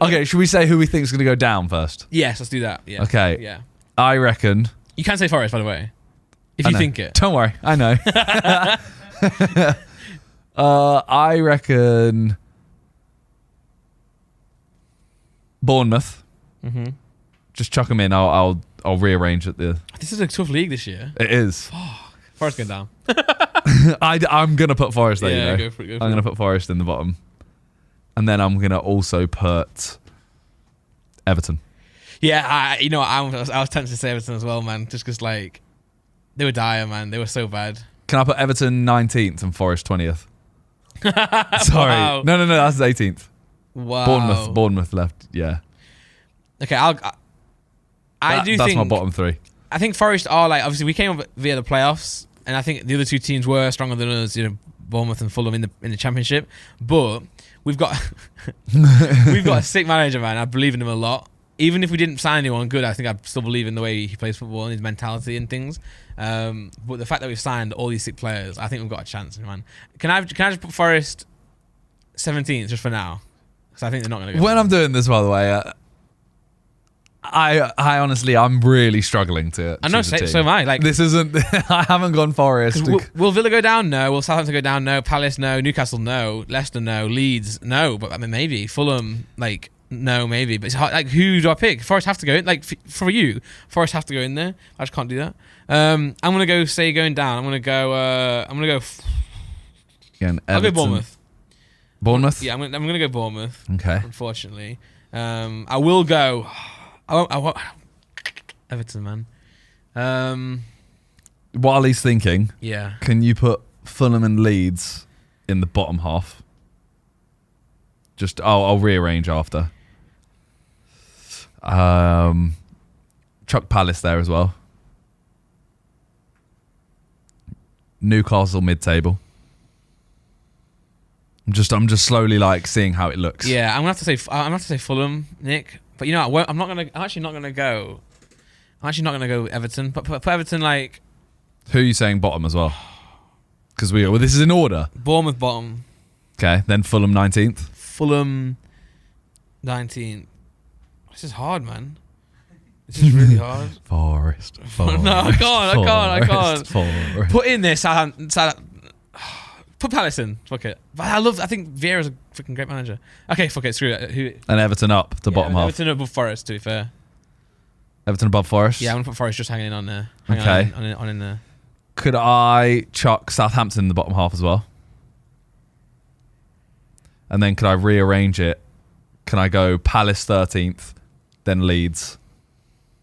Okay, should we say who we think is going to go down first? Yes, let's do that. Yeah. Okay. Yeah. I reckon. You can say Forest, by the way, if you think it. Don't worry, I know. I reckon Bournemouth. Just chuck them in. I'll rearrange it. This is a tough league this year. It is. Forest going down. I'm gonna put Forest there. Yeah, you know? go for it. I'm gonna put Forest in the bottom, and then I'm gonna also put Everton. Yeah, I was tempted to say Everton as well, man. Just because like they were dire, man. They were so bad. Can I put Everton 19th and Forest 20th? Sorry, Wow. no, that's 18th. Wow. Bournemouth left. Yeah. Okay, That's my bottom three. I think Forest are like, obviously we came up via the playoffs, and I think the other two teams were stronger than us, Bournemouth and Fulham in the Championship. But we've got a sick manager, man. I believe in him a lot. Even if we didn't sign anyone good, I think I still believe in the way he plays football and his mentality and things. But the fact that we've signed all these sick players, I think we've got a chance, man. Can I just put Forest 17th just for now? Because I think they're not going to go. When I'm doing this, by the way, I honestly, I'm really struggling to. I know, so am I. Like, this isn't. I haven't gone Forest. Will Villa go down? No. Will Southampton go down? No. Palace? No. Newcastle? No. Leicester? No. Leeds? No. But I mean, maybe Fulham? Like, no, maybe. But it's hard. Like, who do I pick? Forest have to go in. Like, for you, Forest have to go in there. I just can't do that. I'm gonna go. Say going down. I'm gonna go. I'll go Bournemouth. Bournemouth? Yeah, I'm gonna go Bournemouth. Okay. Unfortunately, I will go. I won't. Everton, man. While he's thinking, yeah. Can you put Fulham and Leeds in the bottom half? Just I'll rearrange after. Chuck Palace there as well. Newcastle mid-table. I'm just slowly like seeing how it looks. Yeah, I'm gonna have to say Fulham, Nick. But you know what? I'm actually not gonna go Everton. But put Everton like. Who are you saying bottom as well? Because this is in order. Bournemouth bottom. Okay, then Fulham 19th. Fulham 19th. This is hard, man. This is really hard. Forest. No, I can't. Forest. Put in this. Put Palace in. Fuck it. But I think Vieira's a freaking great manager. Okay, fuck it. Screw it. And Everton up to bottom half. Everton above Forest, to be fair. Everton above Forest? Yeah, I'm going to put Forest just hanging on there. Okay. On in there. Could I chuck Southampton in the bottom half as well? And then could I rearrange it? Can I go Palace 13th, then Leeds,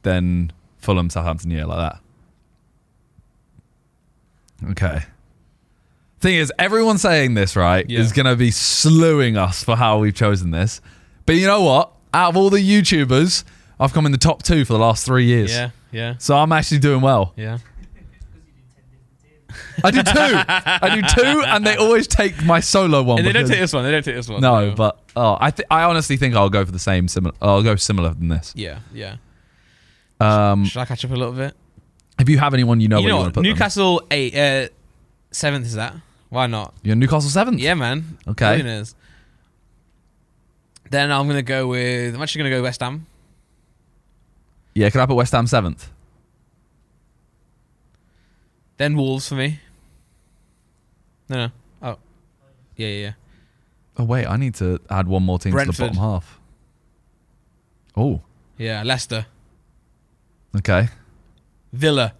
then Fulham, Southampton, yeah, like that? Okay. Thing is, everyone saying this, right, is going to be slewing us for how we've chosen this. But you know what? Out of all the YouTubers, I've come in the top 2 for the last 3 years. Yeah. So I'm actually doing well. Yeah. I do 2. I do 2, and they always take my solo one. And they don't take this one. No, but I honestly think I'll go for the same similar. I'll go similar than this. Yeah. Should I catch up a little bit? If you have anyone you know where you want to put Newcastle 7th is that? Why not? You're Newcastle 7th? Yeah, man. Okay. Billionaires. Then I'm actually going to go West Ham. Yeah, can I put West Ham 7th? Then Wolves for me. No. Oh. Yeah. Oh, wait, I need to add one more team to the bottom half. Oh. Yeah, Leicester. Okay. Villa.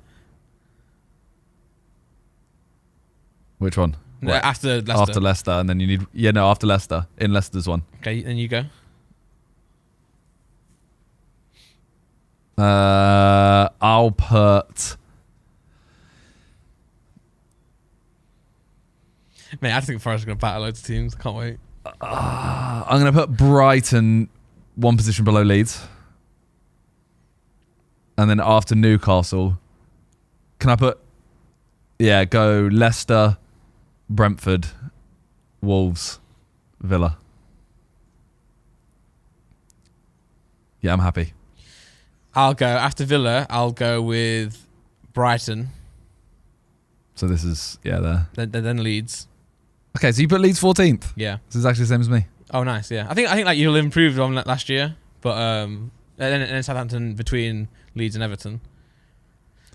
Which one? No, after Leicester. After Leicester, and then you need... after Leicester. In Leicester's one. Okay, then you go. I'll put... Mate, I think Forest are going to battle loads of teams. I can't wait. I'm going to put Brighton one position below Leeds. And then after Newcastle, can I put... Yeah, go Leicester, Brentford, Wolves, Villa. Yeah, I'm happy. I'll go, after Villa, I'll go with Brighton. So this is, yeah, there. Then Leeds. Okay, so you put Leeds 14th. Yeah. This is actually the same as me. Oh, nice, yeah. I think like you'll improve on last year, but then Southampton between Leeds and Everton.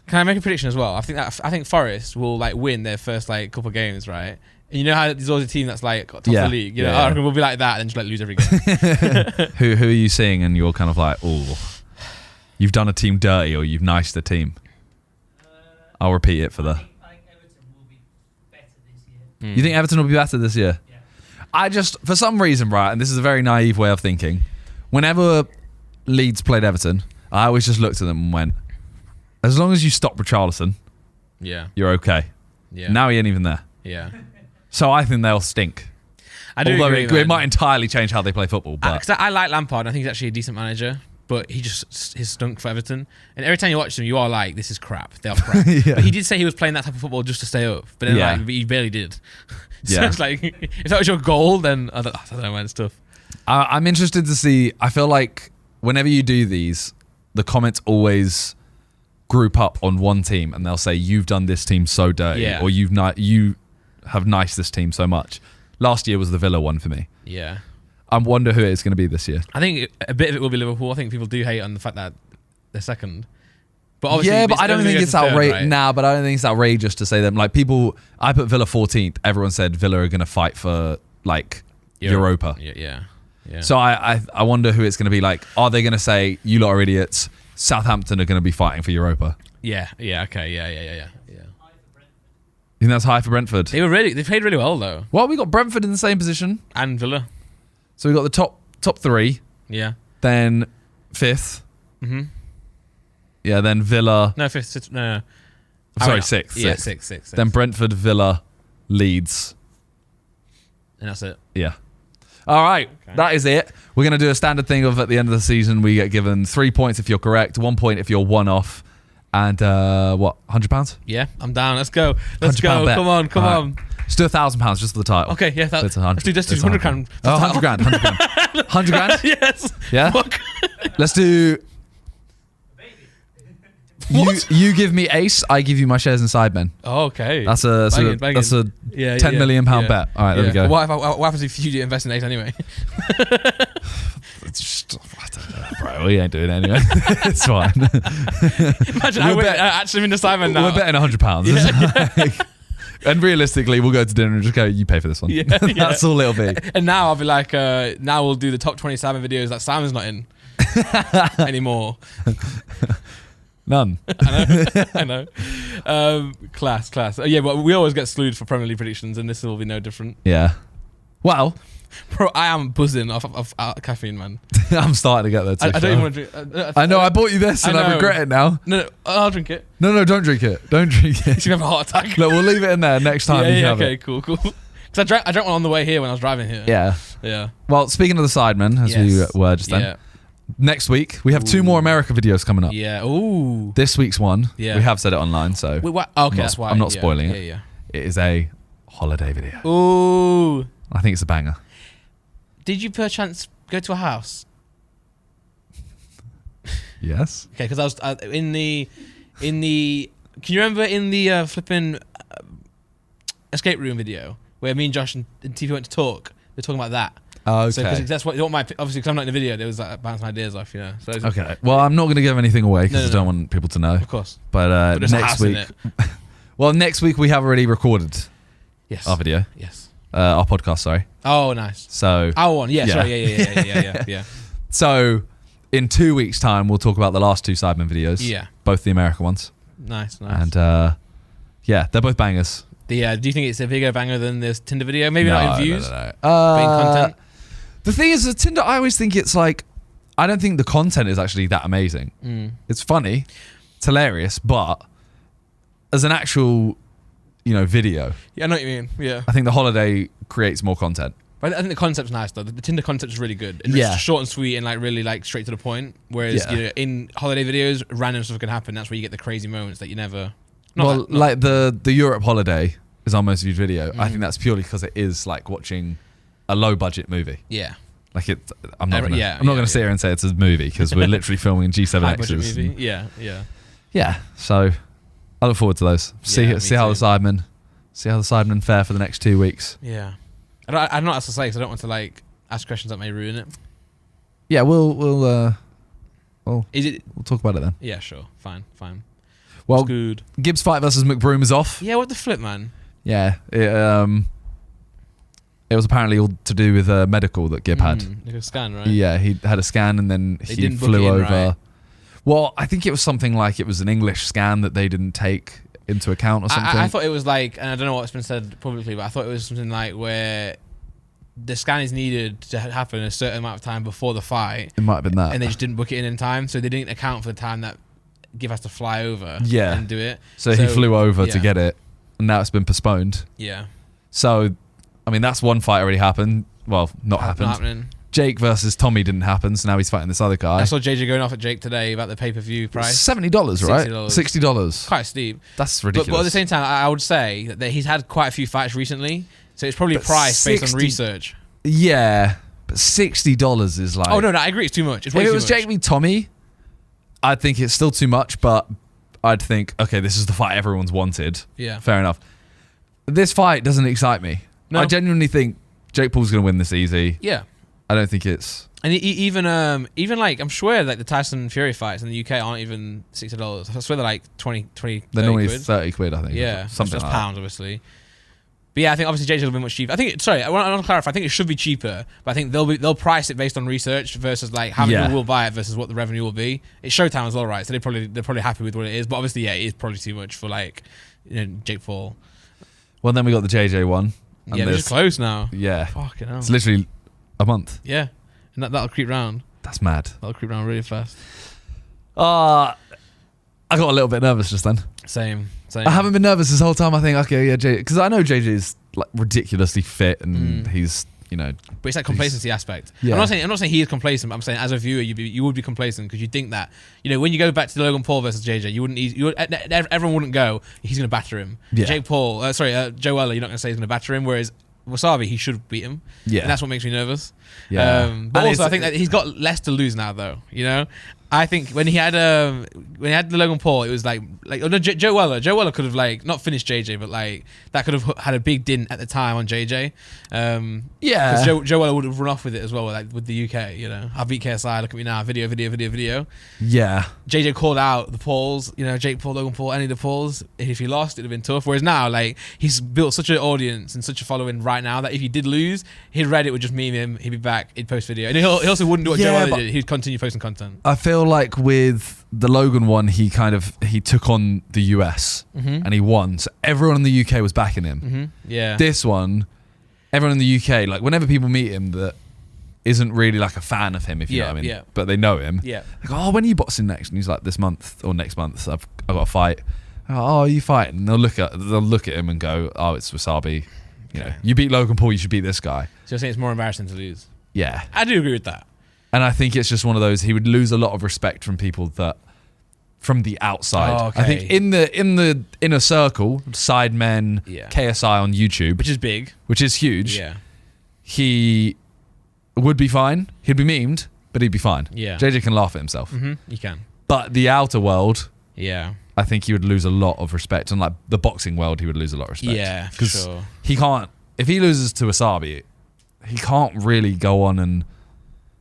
Can I make a prediction as well? I think Forest will like win their first like couple of games, right? And you know how there's always a team that's like top of the league. You know, I reckon we'll be like that and just like lose every game. Who are you seeing? And you're kind of like, oh, you've done a team dirty or you've niced the team. I'll repeat it for the. I think Everton will be better this year. You think Everton will be better this year? Yeah. I just, for some reason, right, and this is a very naive way of thinking, whenever Leeds played Everton, I always just looked at them and went, as long as you stop Richarlison, you're okay. Yeah. Now he ain't even there. Yeah. So I think they'll stink. I do Although agree, it might entirely change how they play football. But I like Lampard. I think he's actually a decent manager, but he's stunk for Everton. And every time you watch them, you are like, this is crap. They are crap. Yeah. But he did say he was playing that type of football just to stay up. But then like he barely did. So it's like, if that was your goal, then I don't know, man. It's tough. I'm interested to see. I feel like whenever you do these, the comments always group up on one team and they'll say, you've done this team so dirty, or you have niced this team so much. Last year was the Villa one for me. Yeah. I wonder who it is going to be this year. I think a bit of it will be Liverpool. I think people do hate on the fact that they're second. But obviously, yeah, but I don't think it's outrageous. Right? Nah, but I don't think it's outrageous to say them. Like people, I put Villa 14th. Everyone said Villa are going to fight for like Europa. Yeah. So I wonder who it's going to be. Like, are they going to say you lot are idiots? Southampton are going to be fighting for Europa. Yeah. Okay. Yeah. You think that's high for Brentford? They played really well though. Well, we got Brentford in the same position. And Villa. So we got the top three. Yeah. Then 5th. Mm-hmm. Yeah, then Villa. No, 5th. No. Sorry, 6th. Yeah, 6th. Then Brentford, Villa, Leeds. And that's it. Yeah. All right. Okay. That is it. We're going to do a standard thing of at the end of the season, we get given 3 points if you're correct, 1 point if you're one off. And what, £100? Yeah, I'm down. Let's go. Let's go. Bet. Come on. Right. Let's do £1,000 just for the title. Okay, yeah. Let's do 100 grand. Oh, 100 grand. 100 grand? Yes. Yeah? Let's do... You give me Ace, I give you my shares in Sidemen. Oh, okay. That's a £10 million bet. All right, there we go. What happens if you invest in Ace anyway? I don't know, bro. We ain't doing it anyway. It's fine. Imagine I actually win the Simon now. We're betting £100. And realistically, we'll go to dinner and just go, you pay for this one. Yeah, That's all it'll be. And now I'll be like, now we'll do the top 20 Simon videos that Simon's not in anymore. None. I know. Class. Yeah, but we always get slewed for Premier League predictions, and this will be no different. Yeah. Well, bro, I am buzzing off caffeine, man. I'm starting to get there too. I don't even want to drink. I know, I bought you this and I regret it now. No, I'll drink it. No, don't drink it. Don't drink it. You're going to have a heart attack. Look, we'll leave it in there next time. Okay, cool. Because I drank one on the way here when I was driving here. Yeah. Well, speaking of the Sidemen, as we were just then, next week we have 2 more America videos coming up. Yeah. Ooh. This week's one, we have said it online, so that's why. I'm not spoiling it. Yeah. It is a holiday video. Ooh. I think it's a banger. Did you perchance go to a house? Yes. Okay, because I was in the. Can you remember in the flipping escape room video where me and Josh and TP went to talk? They're talking about that. Oh, okay. So that's what obviously because I'm not in the video, there was like bouncing ideas off, you know. So okay. Well, I'm not going to give anything away because I don't want people to know. Of course. But next week. Well, next week we have already recorded. Yes. Our video. Yes. Our podcast. Sorry. Oh, nice. So. Our one. Yeah. Sorry. Yeah. So, in 2 weeks' time, we'll talk about the last 2 Sidemen videos. Yeah. Both the American ones. Nice. And they're both bangers. Do you think it's a bigger banger than this Tinder video? Maybe not in views. No. But in content. The thing is, the Tinder, I always think it's like, I don't think the content is actually that amazing. It's funny, it's hilarious, but as an actual, video. Yeah, I know what you mean. Yeah. I think the holiday creates more content. But I think the concept's nice though. The Tinder concept is really good. And it's short and sweet and like really like straight to the point. Whereas in holiday videos, random stuff can happen. That's where you get the crazy moments that you never. Like the Europe holiday is our most viewed video. I think that's purely because it is like watching a low budget movie. Yeah. Like I'm not gonna sit here and say it's a movie because we're literally filming G7X's. Movie. Yeah. So I look forward to those. See how the Sidemen fare for the next 2 weeks. Yeah. I don't know what else to say because I don't want to like ask questions that may ruin it. Yeah, we'll talk about it then. Yeah, sure. Fine. Well, good. Gibbs fight versus McBroom is off. Yeah, what the flip, man? Yeah, it was apparently all to do with a medical that Gibb had. Like a scan, right? Yeah, he had a scan and then he flew over. Right? Well, I think it was something like it was an English scan that they didn't take into account or something. I thought it was like, and I don't know what's been said publicly, but I thought it was something like where the scan is needed to happen a certain amount of time before the fight. It might have been that. And they just didn't book it in time, so they didn't account for the time that Gibb has to fly over and do it. So he flew over to get it, and now it's been postponed. Yeah. So, I mean, that's one fight already happened. Well, not happened. Jake versus Tommy didn't happen, so now he's fighting this other guy. I saw JJ going off at Jake today about the pay-per-view price. $70, right? $60. Quite steep. That's ridiculous. But at the same time, I would say that he's had quite a few fights recently, so it's probably priced based on research. Yeah, but $60 is like... Oh, no, I agree. It's too much. If it was Jake v Tommy, I'd think it's still too much, but I'd think, okay, this is the fight everyone's wanted. Yeah. Fair enough. This fight doesn't excite me. No. I genuinely think Jake Paul's going to win this easy. Yeah. I don't think it's... And even like, I'm sure like the Tyson Fury fights in the UK aren't even $60. I swear they're like 20 they're normally quid. 30 quid, I think. Yeah. Something like pounds, obviously. But yeah, I think obviously JJ will be much cheaper. I want to clarify, I think it should be cheaper, but I think they'll price it based on research versus like how many people will buy it versus what the revenue will be. It's Showtime as well, right? So they're probably happy with what it is, but obviously, yeah, it is probably too much for like, Jake Paul. Well, then we got the JJ one. And yeah, they're just close now. Yeah. Fucking hell. It's literally a month. Yeah. And that'll creep round. That's mad. That'll creep round really fast. I got a little bit nervous just then. Same. I haven't been nervous this whole time. I think, okay, yeah, JJ, because I know JJ's like ridiculously fit and he's, But it's that complacency aspect. Yeah. I'm not saying he is complacent, but I'm saying as a viewer, you would be complacent because you think that, when you go back to the Logan Paul versus JJ, everyone wouldn't go, he's going to batter him. Yeah. Joe Weller, you're not going to say he's going to batter him, whereas Wasabi, he should beat him. Yeah. And that's what makes me nervous. Yeah. But also, I think that he's got less to lose now, though. I think when he had the Logan Paul, it was Joe Weller could have like not finished JJ, but like that could have had a big dint at the time on JJ. Because Joe Weller would have run off with it as well, like with the UK. I beat KSI. Look at me now. Video. Yeah. JJ called out the Pauls. Jake Paul, Logan Paul, any of the Pauls. If he lost, it'd have been tough. Whereas now, like he's built such an audience and such a following right now that if he did lose, Reddit would just meme him. He'd be back. He'd post video, and he also wouldn't do what Joe Weller did. He'd continue posting content. I feel like with the Logan one, he took on the US and he won, so everyone in the UK was backing him. Yeah. This one, everyone in the UK, like whenever people meet him that isn't really like a fan of him, if you know what I mean, but they know him. Yeah. Like, oh, when are you boxing next? And he's like, this month or next month, I've got a fight. Oh, are you fighting? And they'll look at him and go, oh, it's Wasabi. You beat Logan Paul, you should beat this guy. So you're saying it's more embarrassing to lose? Yeah. I do agree with that. And I think it's just one of those, he would lose a lot of respect from people from the outside. Oh, okay. I think in the inner circle, Sidemen, KSI on YouTube, which is big, which is huge. Yeah. He would be fine. He'd be memed, but he'd be fine. Yeah. JJ can laugh at himself. He can. But the outer world, yeah, I think he would lose a lot of respect. And like the boxing world, he would lose a lot of respect. Yeah, for sure. He can't, if he loses to Wasabi, he can't really go on and,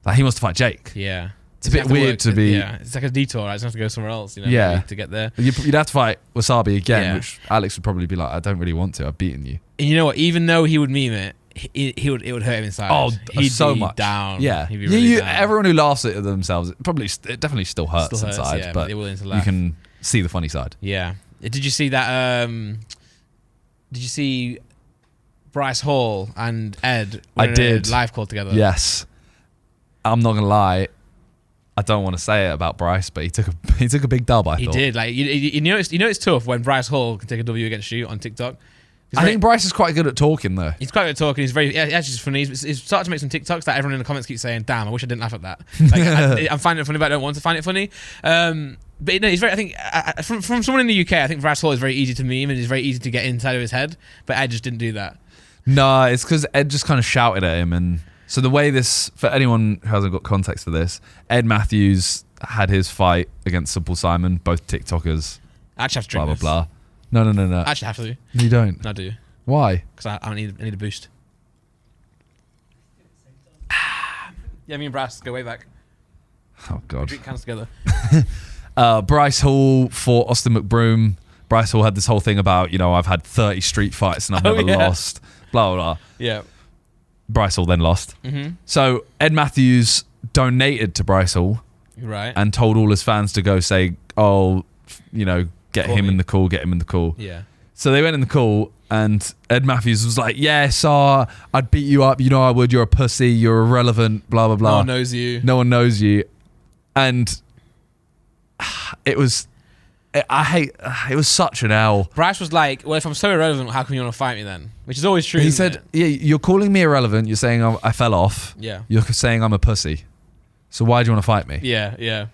like, he wants to fight Jake. Yeah. It's a bit weird to be... Yeah, it's like a detour. I just have to go somewhere else, to get there. You'd have to fight Wasabi again, which Alex would probably be like, I don't really want to. I've beaten you. And you know what? Even though he would meme it, it would hurt him inside. Oh, he'd so be much. Down. Yeah. He'd be really down. Everyone who laughs at themselves, it definitely still hurts inside, yeah, but they're willing to you laugh. can see the funny side. Yeah. Did you see that... did you see Bryce Hall and Ed I did. live call together? Yes. I'm not going to lie. I don't want to say it about Bryce, but he took a big dub. I thought he did. Like you know, it's tough when Bryce Hall can take a W against you on TikTok. I think Bryce is quite good at talking, though. He's quite good at talking. He's actually funny. He's started to make some TikToks that everyone in the comments keeps saying, "Damn, I wish I didn't laugh at that." Like, I'm finding it funny, but I don't want to find it funny. But no, he's very. I think from someone in the UK, I think Bryce Hall is very easy to meme and it's very easy to get inside of his head. But Ed just didn't do that. No, it's because Ed just kind of shouted at him, and so the way this, for anyone who hasn't got context for this, Ed Matthews had his fight against Simple Simon, both TikTokers. I actually have to drink blah blah blah. No. I actually have to. You don't. I do. Why? Because I need a boost. Yeah, me and Bryce go way back. Oh God. We drink cans together. Bryce Hall fought Austin McBroom. Bryce Hall had this whole thing about, I've had 30 street fights and I've never lost. Blah, blah, blah. Yeah. Bryce Hall then lost. Mm-hmm. So Ed Matthews donated to Bryce Hall. Right. And told all his fans to go say, get him in the call, get him in the call. Yeah. So they went in the call and Ed Matthews was like, yes, I'd beat you up. I would. You're a pussy. You're irrelevant. Blah, blah, blah. No one knows you. No one knows you. And it was such an L. Bryce was like, well, if I'm so irrelevant, how come you want to fight me then? Which is always true. He said, yeah, you're calling me irrelevant. You're saying I fell off. Yeah. You're saying I'm a pussy. So why do you want to fight me? Yeah, yeah.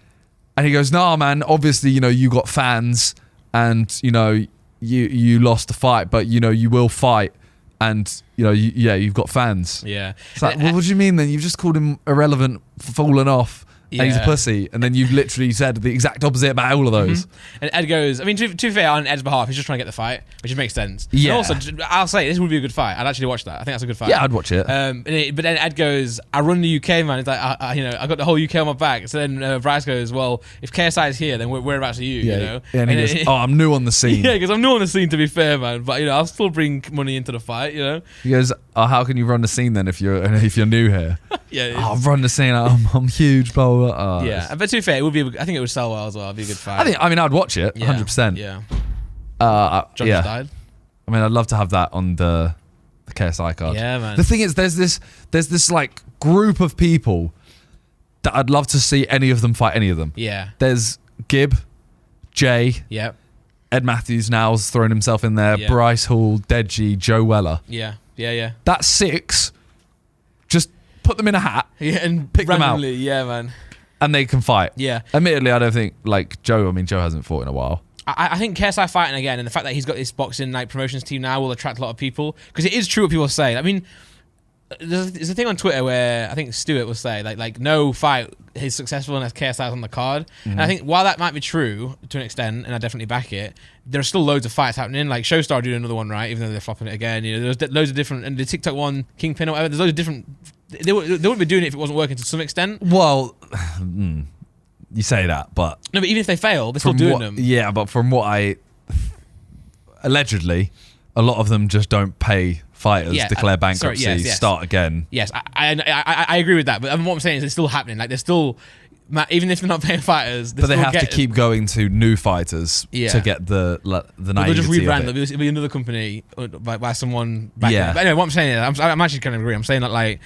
And he goes, nah, man, obviously, you got fans and, you lost the fight, but, you will fight. And, you've got fans. Yeah. It's like, well, what do you mean then? You've just called him irrelevant for falling off. Yeah. And he's a pussy. And then you've literally said the exact opposite about all of those. Mm-hmm. And Ed goes, I mean, to be fair, on Ed's behalf, he's just trying to get the fight, which makes sense. Yeah. And also, I'll say, this would be a good fight. I'd actually watch that. I think that's a good fight. Yeah, I'd watch it. But then Ed goes, I run the UK, man. It's like, I got the whole UK on my back. So then Bryce goes, well, if KSI is here, then whereabouts are you, Yeah, and he goes, I'm new on the scene. Yeah, because I'm new on the scene, to be fair, man. But, I'll still bring money into the fight, He goes, how can you run the scene then if you're new here? Yeah. I'll run the scene. I'm huge, blah, blah, blah. Yeah. But to be fair, I think it would sell well as well. It'd be a good fight. I'd watch it, 100%. Yeah. John just died. I mean, I'd love to have that on the KSI card. Yeah, man. The thing is, there's this like group of people that I'd love to see any of them fight any of them. Yeah. There's Gibb, Jay, Yep. Ed Matthews now's thrown himself in there, Yeah. Bryce Hall, Deji, Joe Weller. Yeah. Yeah. That's 6. Just put them in a hat. Yeah, and pick them out. Yeah, man. And they can fight. Yeah. Admittedly, I don't think Joe hasn't fought in a while. I think KSI fighting again, and the fact that he's got this boxing promotions team now will attract a lot of people, because it is true what people say. I mean, there's a thing on Twitter where I think Stuart will say like no fight is successful unless KSI is on the card. Mm-hmm. And I think while that might be true to an extent, and I definitely back it, there are still loads of fights happening. Like Showstar doing another one, right? Even though they're flopping it again, there's loads of different, and the TikTok one, Kingpin or whatever. There's loads of different. They wouldn't be doing it if it wasn't working to some extent. Well, you say that, but no, but even if they fail, they're still doing them. Yeah, but from what allegedly, a lot of them just don't pay fighters, declare bankruptcy, start again. Yes, I agree with that. But what I'm saying is it's still happening. Like they're still, even if they're not paying fighters, but they have to keep going to new fighters to get the naivety. They'll just rebrand them. It'll be another company by someone back then. But anyway, what I'm saying is, I'm actually kind of agree. I'm saying that like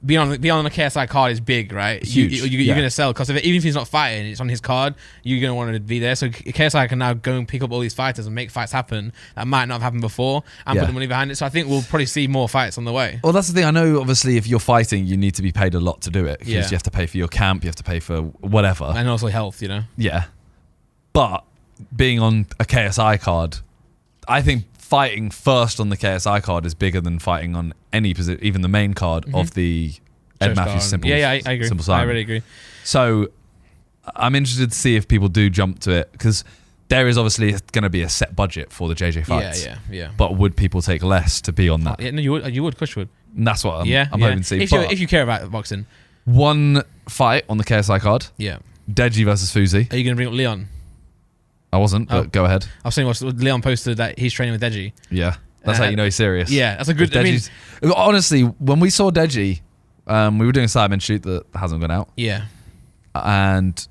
being on the KSI card is big, right? Huge. You're going to sell, because even if he's not fighting, it's on his card. You're going to want to be there. So KSI can now go and pick up all these fighters and make fights happen that might not have happened before, and put the money behind it. So I think we'll probably see more fights on the way. Well, that's the thing. I know, obviously, if you're fighting, you need to be paid a lot to do it, because you have to pay for your camp, you have to pay for whatever, and also health. Yeah, but being on a KSI card, I think fighting first on the KSI card is bigger than fighting on any position, even the main card of the Ed Matthews Simple. Yeah, I agree. Simple Simon. I really agree. So I'm interested to see if people do jump to it, because there is obviously going to be a set budget for the JJ fights. Yeah. But would people take less to be on that? Yeah, no, you would. Kush would. And that's what I'm hoping to see. If you care about boxing. One fight on the KSI card. Yeah. Deji versus Fuzi. Are you going to bring up Leon? I wasn't, but go ahead. I was saying what Leon posted that he's training with Deji. Yeah. That's how you know he's serious. Yeah, that's a good... honestly, when we saw Deji, we were doing a SIDEMEN shoot that hasn't gone out. Yeah. And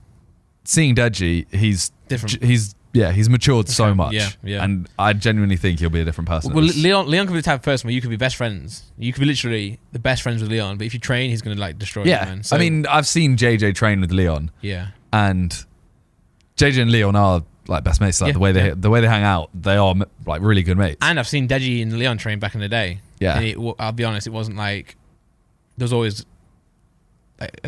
seeing Deji, he's different. He's he's matured so much. Yeah. And I genuinely think he'll be a different person. Well, Leon could be the type of person where you could be best friends. You could be literally the best friends with Leon, but if you train, he's going to like destroy you, man. So, I mean, I've seen JJ train with Leon. Yeah. And JJ and Leon are like best mates. Like the way they hang out, they are like really good mates. And I've seen Deji and Leon train back in the day. Yeah. And I'll be honest, it wasn't like there was always like,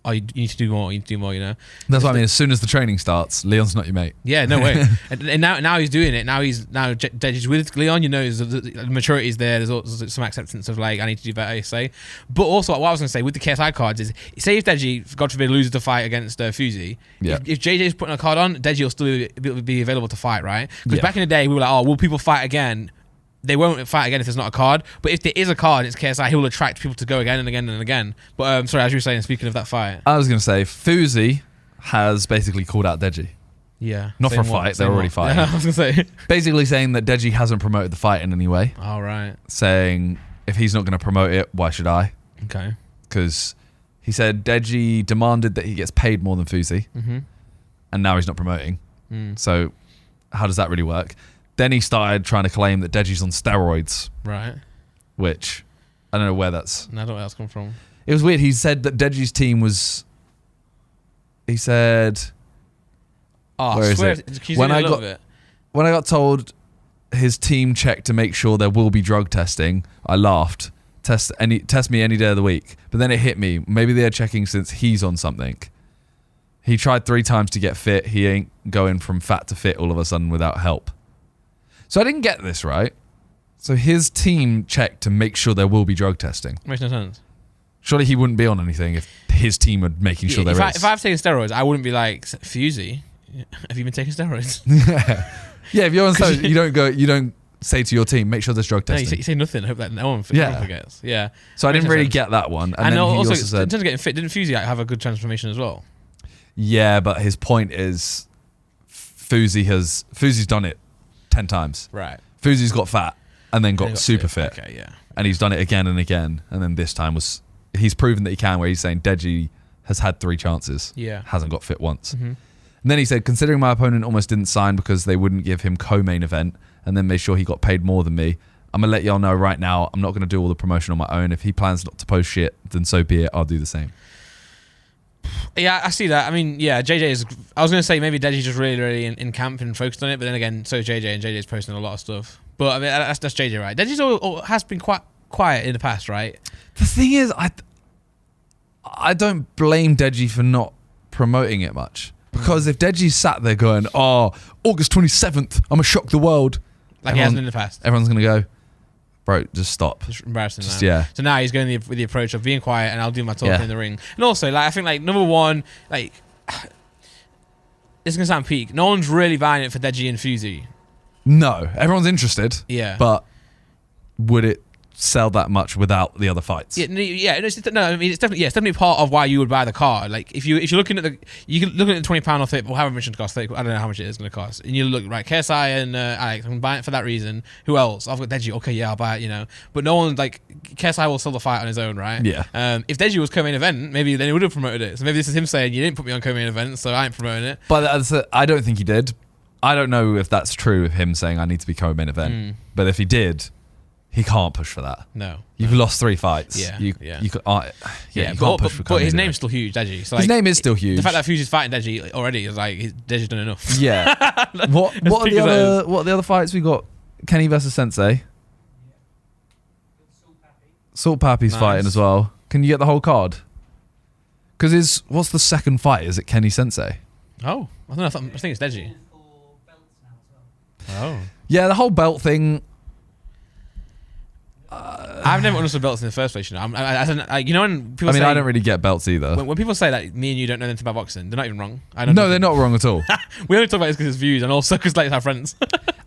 oh, you need to do more. You need to do more. You know. That's what I mean. As soon as the training starts, Leon's not your mate. Yeah, no way. and now he's doing it. Now Deji's with Leon. You know, the maturity is there. There's also some acceptance of like I need to do better. Say, but also what I was going to say with the KSI cards is, say if Deji, God forbid, loses the fight against Fuzi, if JJ's putting a card on, Deji will still be available to fight, right? Because back in the day we were like, oh, will people fight again? They won't fight again if there's not a card. But if there is a card, it's KSI. He will attract people to go again and again and again. But sorry, as you were saying, speaking of that fight, I was going to say Fuzi has basically called out Deji. Yeah, not for a fight. They're already fighting. I was going to say basically saying that Deji hasn't promoted the fight in any way. All right. Saying if he's not going to promote it, why should I? Okay. Because he said Deji demanded that he gets paid more than Fuzi, and now he's not promoting. So how does that really work? Then he started trying to claim that Deji's on steroids. Right. Which, I don't know where that's... I don't know where that's come from. It was weird. He said that Deji's team was... He said... Oh, where I swear, is it? When I got told his team checked to make sure there will be drug testing, I laughed. Test me any day of the week. But then it hit me. Maybe they're checking since he's on something. He tried 3 times to get fit. He ain't going from fat to fit all of a sudden without help. So I didn't get this right. So his team checked to make sure there will be drug testing. Makes no sense. Surely he wouldn't be on anything if his team were making sure there is. If I've taken steroids, I wouldn't be like, Fuzi, have you been taking steroids? Yeah, if you're on steroids, you don't say to your team, make sure there's drug testing. No, you say nothing. Hope that no one forgets. Yeah. So I didn't really get that one. And then also he also said, in terms of getting fit, didn't Fuzi have a good transformation as well? Yeah, but his point is Fuzi's done it 10 times. Right. Fuzi's got fat and then got super fit. Okay, yeah. And he's done it again and again. And then this time he's proven that he can, where he's saying Deji has had 3 chances. Yeah. Hasn't got fit once. And then he said, considering my opponent almost didn't sign because they wouldn't give him co-main event and then made sure he got paid more than me, I'm going to let y'all know right now, I'm not going to do all the promotion on my own. If he plans not to post shit, then so be it. I'll do the same. Yeah, I see that. I mean, yeah, JJ is... I was going to say maybe Deji's just really in camp and focused on it, but then again, so is JJ, and JJ's posting a lot of stuff. But I mean, that's JJ, right? Deji's has been quite quiet in the past, right? The thing is, I don't blame Deji for not promoting it much. Because if Deji sat there going, oh, August 27th, I'm going to shock the world. Like he hasn't in the past. Everyone's going to go, bro, just stop. It's embarrassing. Yeah. So now he's going with the approach of being quiet and I'll do my talking in the ring. And also, like, I think, like, number one, like, it's going to sound peak. No one's really buying it for Deji and Fuzi. No. Everyone's interested. Yeah. But would it sell that much without the other fights? Yeah, it's definitely part of why you would buy the card. Like if you're looking at the £20 off it, or however much it costs. I don't know how much it is going to cost. And you look right, KSI and Alex, I'm buying it for that reason. Who else? I've got Deji. Okay, yeah, I'll buy it. You know, but no one like KSI will sell the fight on his own, right? Yeah. If Deji was co-main event, maybe then he would have promoted it. So maybe this is him saying you didn't put me on co-main event, so I ain't promoting it. But I don't think he did. I don't know if that's true of him saying I need to be co-main event. But if he did, he can't push for that. No. You've lost 3 fights. Yeah. You can't push for But his name's still huge, Deji. So his name is still huge. The fact that Fuzi's fighting Deji already is like Deji's done enough. Yeah. What are the other fights we got? Kenny versus Sensei. Salt Pappy's fighting as well. Can you get the whole card? Because what's the second fight? Is it Kenny Sensei? Oh, I don't know. I think it's Deji. Oh. Yeah, the whole belt thing. I've never understood belts in the first place. You know, you know when people say, I don't really get belts either. When people say that me and you don't know anything about boxing, they're not even wrong. No, they're not wrong at all. We only talk about this because it's views and also because like our friends.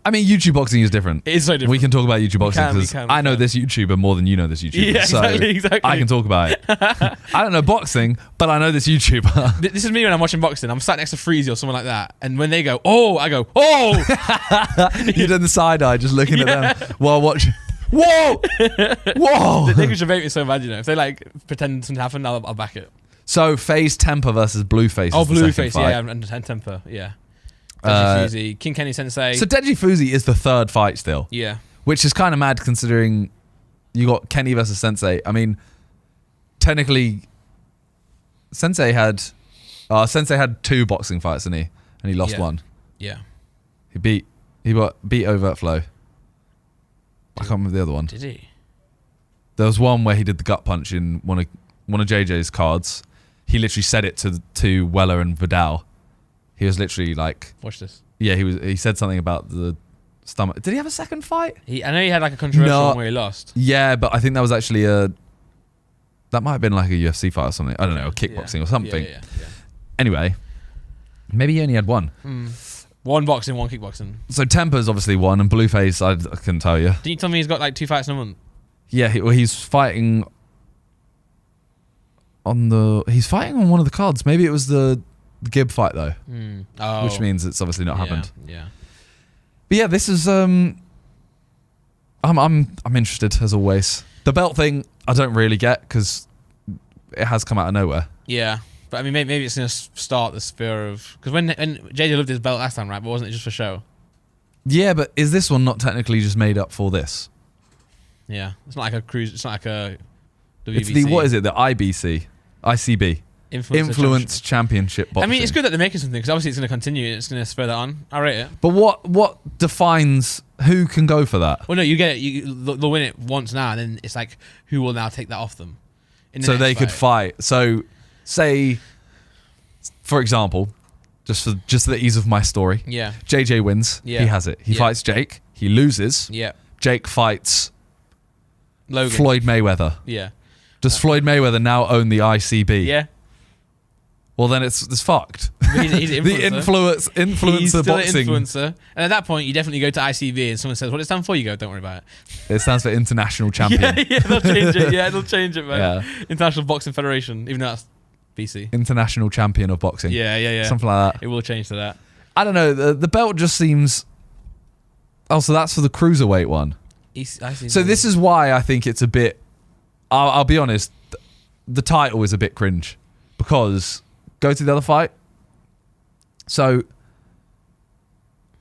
I mean, YouTube boxing is different. It is so different. We can talk about YouTube boxing because I know this YouTuber more than you know this YouTuber. Yeah, exactly. I can talk about it. I don't know boxing, but I know this YouTuber. This is me when I'm watching boxing. I'm sat next to Freezy or someone like that, and when they go, "Oh," I go, "Oh." You're doing the side eye, just looking at them while watching. Whoa! Whoa! They should make me so bad, you know. If they like pretend something happened, I'll back it. So, FaZe Temper versus Blueface. Oh, Blueface, yeah, and Temper, yeah. Deji Fuzi, King Kenny Sensei. So Deji Fuzi is the third fight still. Yeah. Which is kind of mad considering you got Kenny versus Sensei. I mean, technically, Sensei had 2 boxing fights, didn't he? And he lost one. Yeah. He beat Overt Flow. I can't remember the other one. Did he? There was one where he did the gut punch in one of JJ's cards. He literally said it to Weller and Vidal. He was literally like, watch this. Yeah, he said something about the stomach. Did he have a second fight? I know he had like a controversial one where he lost. Yeah, but I think that was actually that might have been like a UFC fight or something. I don't know, kickboxing or something. Yeah. Anyway, maybe he only had one. One boxing, one kickboxing. So Temper's obviously one, and Blueface, I couldn't tell you. Didn't you tell me he's got like 2 fights in a month? Yeah, he's fighting on one of the cards. Maybe it was the Gibb fight though, which means it's obviously not happened. Yeah. But yeah, this is I'm interested as always. The belt thing I don't really get because it has come out of nowhere. Yeah, but I mean maybe it's gonna start the sphere of, because when JJ loved his belt last time, right? But wasn't it just for show? Yeah, but is this one not technically just made up for this? Yeah, it's not like a cruise. It's not like a WBC. It's the what is it? The ICB. Influence Championship Boxing. I mean, it's good that they're making something because obviously it's going to continue and it's going to spur that on. I rate it. But what defines who can go for that? Well, no, you get it. They'll win it once now, and then it's like who will now take that off them? So they could fight. So, say, for example, just for the ease of my story. Yeah. JJ wins. Yeah. He has it. He fights Jake. He loses. Yeah. Jake fights Logan. Floyd Mayweather. Yeah. Does Floyd Mayweather now own the ICB? Yeah. Well, then it's fucked. He's an influencer. the influencer He's still boxing. An influencer. And at that point, you definitely go to ICB and someone says, what does it stand for? You go, don't worry about it. It stands for International Champion. Yeah, they'll change it. Yeah, they'll change it, man. Yeah. International Boxing Federation, even though that's BC. International Champion of Boxing. Yeah. Something like that. It will change to that. I don't know. The belt just seems... Oh, so that's for the cruiserweight one. So this is why I think it's a bit... I'll be honest. The title is a bit cringe. Because... Go to the other fight. So,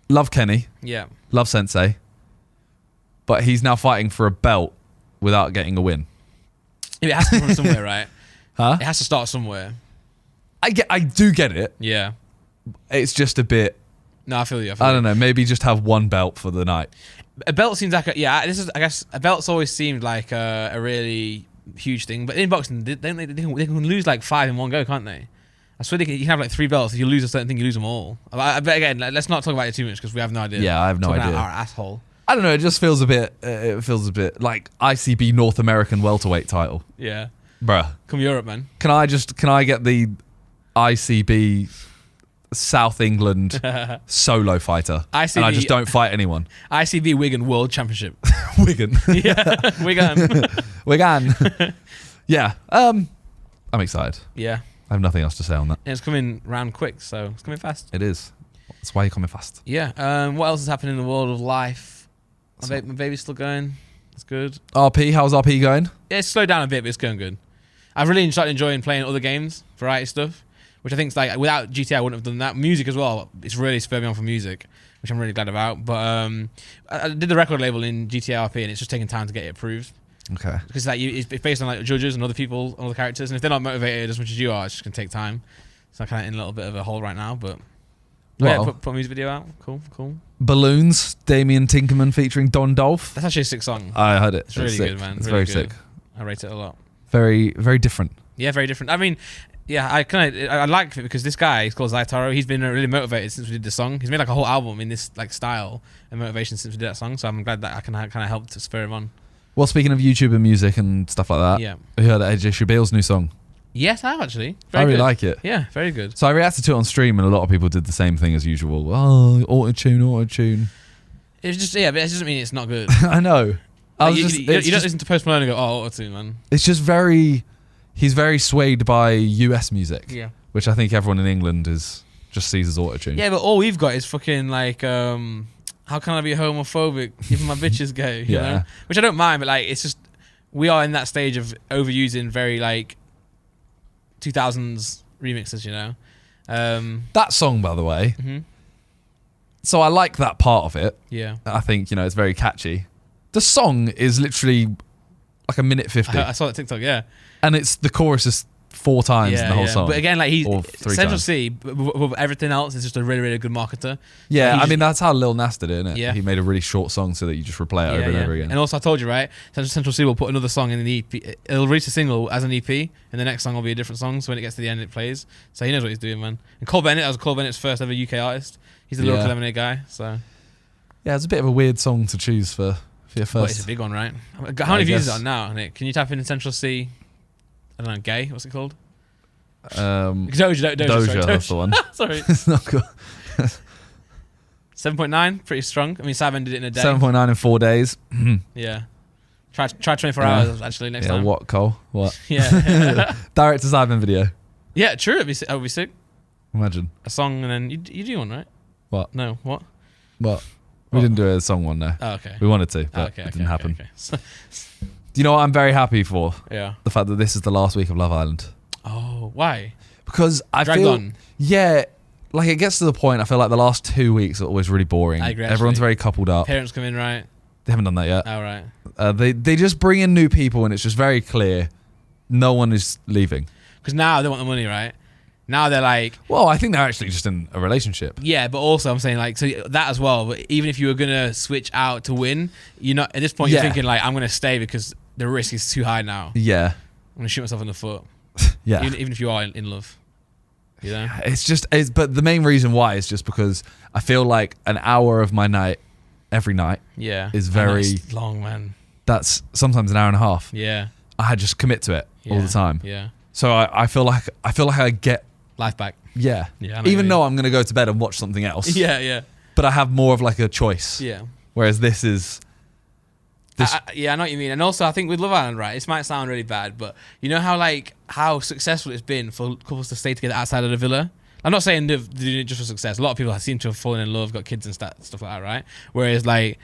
love Kenny. Yeah. Love Sensei. But he's now fighting for a belt without getting a win. It has to come from somewhere, right? Huh? It has to start somewhere. I do get it. Yeah. It's just a bit... No, I feel you. I don't know. Maybe just have one belt for the night. A belt seems like I guess a belt's always seemed like a really huge thing. But in boxing, they can lose like 5 in one go, can't they? I swear you can have like 3 belts. If you lose a certain thing, you lose them all. But again, let's not talk about it too much because we have no idea. Yeah, I have no idea. Our asshole. I don't know. It just feels a bit. It feels a bit like ICB North American welterweight title. Yeah, bruh. Come Europe, man. Can I get the ICB South England solo fighter? ICB, and I just don't fight anyone. ICB Wigan World Championship. Wigan. Yeah, Wigan. Wigan. Yeah. I'm excited. Yeah. I have nothing else to say on that. And it's coming round quick, so it's coming fast. It is. That's why you're coming fast. Yeah. What else is happening in the world of life? My baby's still going. It's good. RP, how's RP going? Yeah, it's slowed down a bit, but it's going good. I've really started enjoying playing other games, variety stuff, which I think is like, without GTA, I wouldn't have done that. Music as well. It's really spurred me on for music, which I'm really glad about. But I did the record label in GTA RP, and it's just taking time to get it approved. Okay. Because like it's based on like judges and other people, other characters, and if they're not motivated as much as you are, it's just gonna take time. So I'm kind of in a little bit of a hole right now, but yeah, put a music video out. Cool. Balloons, Damien Tinkerman featuring Don Dolph. That's actually a sick song. I heard it. It's really good, man. It's really very sick. I rate it a lot. Very, very different. Yeah, very different. I mean, yeah, I like it because this guy, he's called Zaitaro. He's been really motivated since we did the song. He's made like a whole album in this like style and motivation since we did that song. So I'm glad that I can kind of help to spur him on. Well, speaking of YouTube and music and stuff like that, yeah, you heard AJ Shabil's new song? Yes, I have actually. I really like it. Yeah, very good. So I reacted to it on stream, and a lot of people did the same thing as usual. Oh, auto-tune. It's just, yeah, but it doesn't mean it's not good. I know. You don't listen to Post Malone and go, oh, auto-tune, man. It's just he's very swayed by US music. Yeah. Which I think everyone in England just sees as auto-tune. Yeah, but all we've got is fucking like, how can I be homophobic if my bitch is gay? You know? Which I don't mind, but like, it's just, we are in that stage of overusing very like 2000s remixes, you know? That song, by the way, So I like that part of it. Yeah. I think, it's very catchy. The song is literally like a minute 50. I saw that TikTok, yeah. And it's the chorus is 4 times in the whole song. But again, like or 3 Central times. C, with everything else, is just a really, really good marketer. Yeah, Like, I mean, that's how Lil Nas did it, isn't it? Yeah. He made a really short song so that you just replay it over and over again. And also, I told you, right? Central C will put another song in the EP. It'll release a single as an EP, and the next song will be a different song. So when it gets to the end, it plays. So he knows what he's doing, man. And Cole Bennett, that was Cole Bennett's first ever UK artist. He's the Lyrical Lemonade guy. So yeah, it's a bit of a weird song to choose for your first. But it's a big one, right? How many views is it on now, Nick? Can you type in Central C? I don't know, gay. What's it called? Doja, that's the one. Sorry. It's not good. 7.9, pretty strong. I mean, Savan did it in a day. 7.9 in 4 days. Yeah. Try 24 hours actually next time. What, Cole? What? Yeah. Direct to Sidemen video. Yeah, true. It'd be sick. Imagine. A song and then you do one, right? What? No, what? What? We didn't do a song one, no. Oh, okay. We wanted to, but it didn't happen. Okay. Do you know what I'm very happy for? Yeah. The fact that this is the last week of Love Island. Oh, why? Because I Dragged feel... on. Yeah, like it gets to the point, I feel like the last 2 weeks are always really boring. I agree, Everyone's actually. very coupled up. Parents come in, right? They haven't done that yet. Oh, right. They just bring in new people and it's just very clear no one is leaving. Because now they want the money, right? Now they're like... Well, I think they're actually just in a relationship. Yeah, but also I'm saying like, so that as well, but even if you were going to switch out to win, you're not, at this point you're thinking like, I'm going to stay because the risk is too high now. Yeah. I'm going to shoot myself in the foot. Yeah. Even if you are in love. You know? But the main reason why is just because I feel like an hour of my night every night is very... It's long, man. That's sometimes an hour and a half. Yeah. I just commit to it all the time. Yeah. So I feel like I get... Life back. Yeah. Yeah. Even though I'm going to go to bed and watch something else. Yeah. But I have more of like a choice. Yeah. Whereas this is... I know what you mean. And also I think with Love Island, right, this might sound really bad, but you know how successful it's been for couples to stay together outside of the villa? I'm not saying they're doing it just for success. A lot of people seem to have fallen in love, got kids and stuff like that, right? Whereas like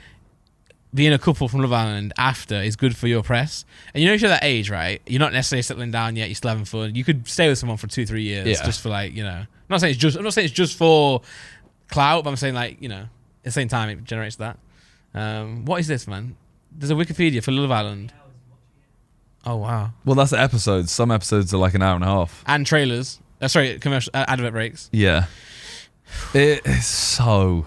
being a couple from Love Island after is good for your press. And if you're that age, right, you're not necessarily settling down yet, you're still having fun. You could stay with someone for 2-3 years just for like, I'm not saying it's just for clout, but I'm saying like, at the same time it generates that. What is this, man? There's a Wikipedia for Love Island. Oh wow. Well, that's the episodes. Some episodes are like an hour and a half. And trailers. Commercial advert breaks. Yeah. It is so...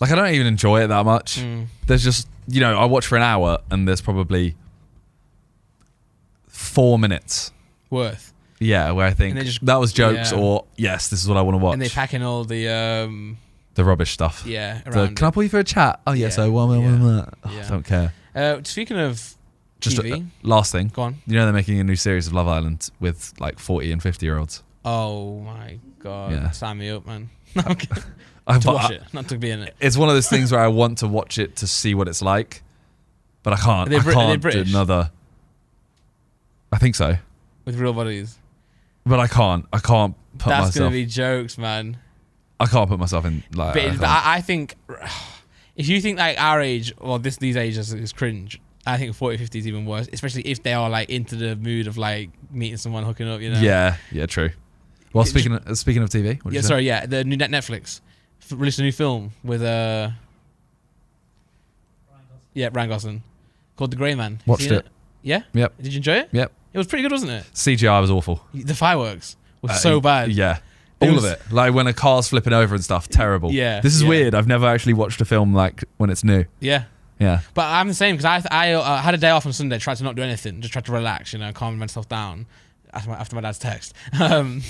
Like, I don't even enjoy it that much. There's just, I watch for an hour and there's probably 4 minutes. Worth. Yeah, where I think that was jokes or, yes, this is what I want to watch. And they pack in all the rubbish stuff. Yeah, can I pull you for a chat? Oh, yes, I don't care. Speaking of just TV. Last thing. Go on. They're making a new series of Love Island with like 40 and 50-year-olds. Oh, my God. Yeah. Sign me up, man. To watch it, not to be in it. It's one of those things where I want to watch it to see what it's like, but I can't. Are they do another. I think so. With real bodies. But I can't. Put myself. That's gonna be jokes, man. I can't put myself in like. But I think if you think like our age or these ages is cringe, I think 40, 50 is even worse, especially if they are like into the mood of like meeting someone, hooking up. Yeah, true. Well, speaking of TV, what did you say? The new Netflix released a new film with Ryan Gosling called The Grey Man. Watched it. Yeah. Yep. Did you enjoy it? Yep. It was pretty good, wasn't it? CGI was awful. The fireworks was so bad. Yeah. All of it. Like when a car's flipping over and stuff, terrible. Yeah. This is weird. I've never actually watched a film like when it's new. Yeah. Yeah. But I'm the same because I had a day off on Sunday, tried to not do anything, just tried to relax, calm myself down after my dad's text. I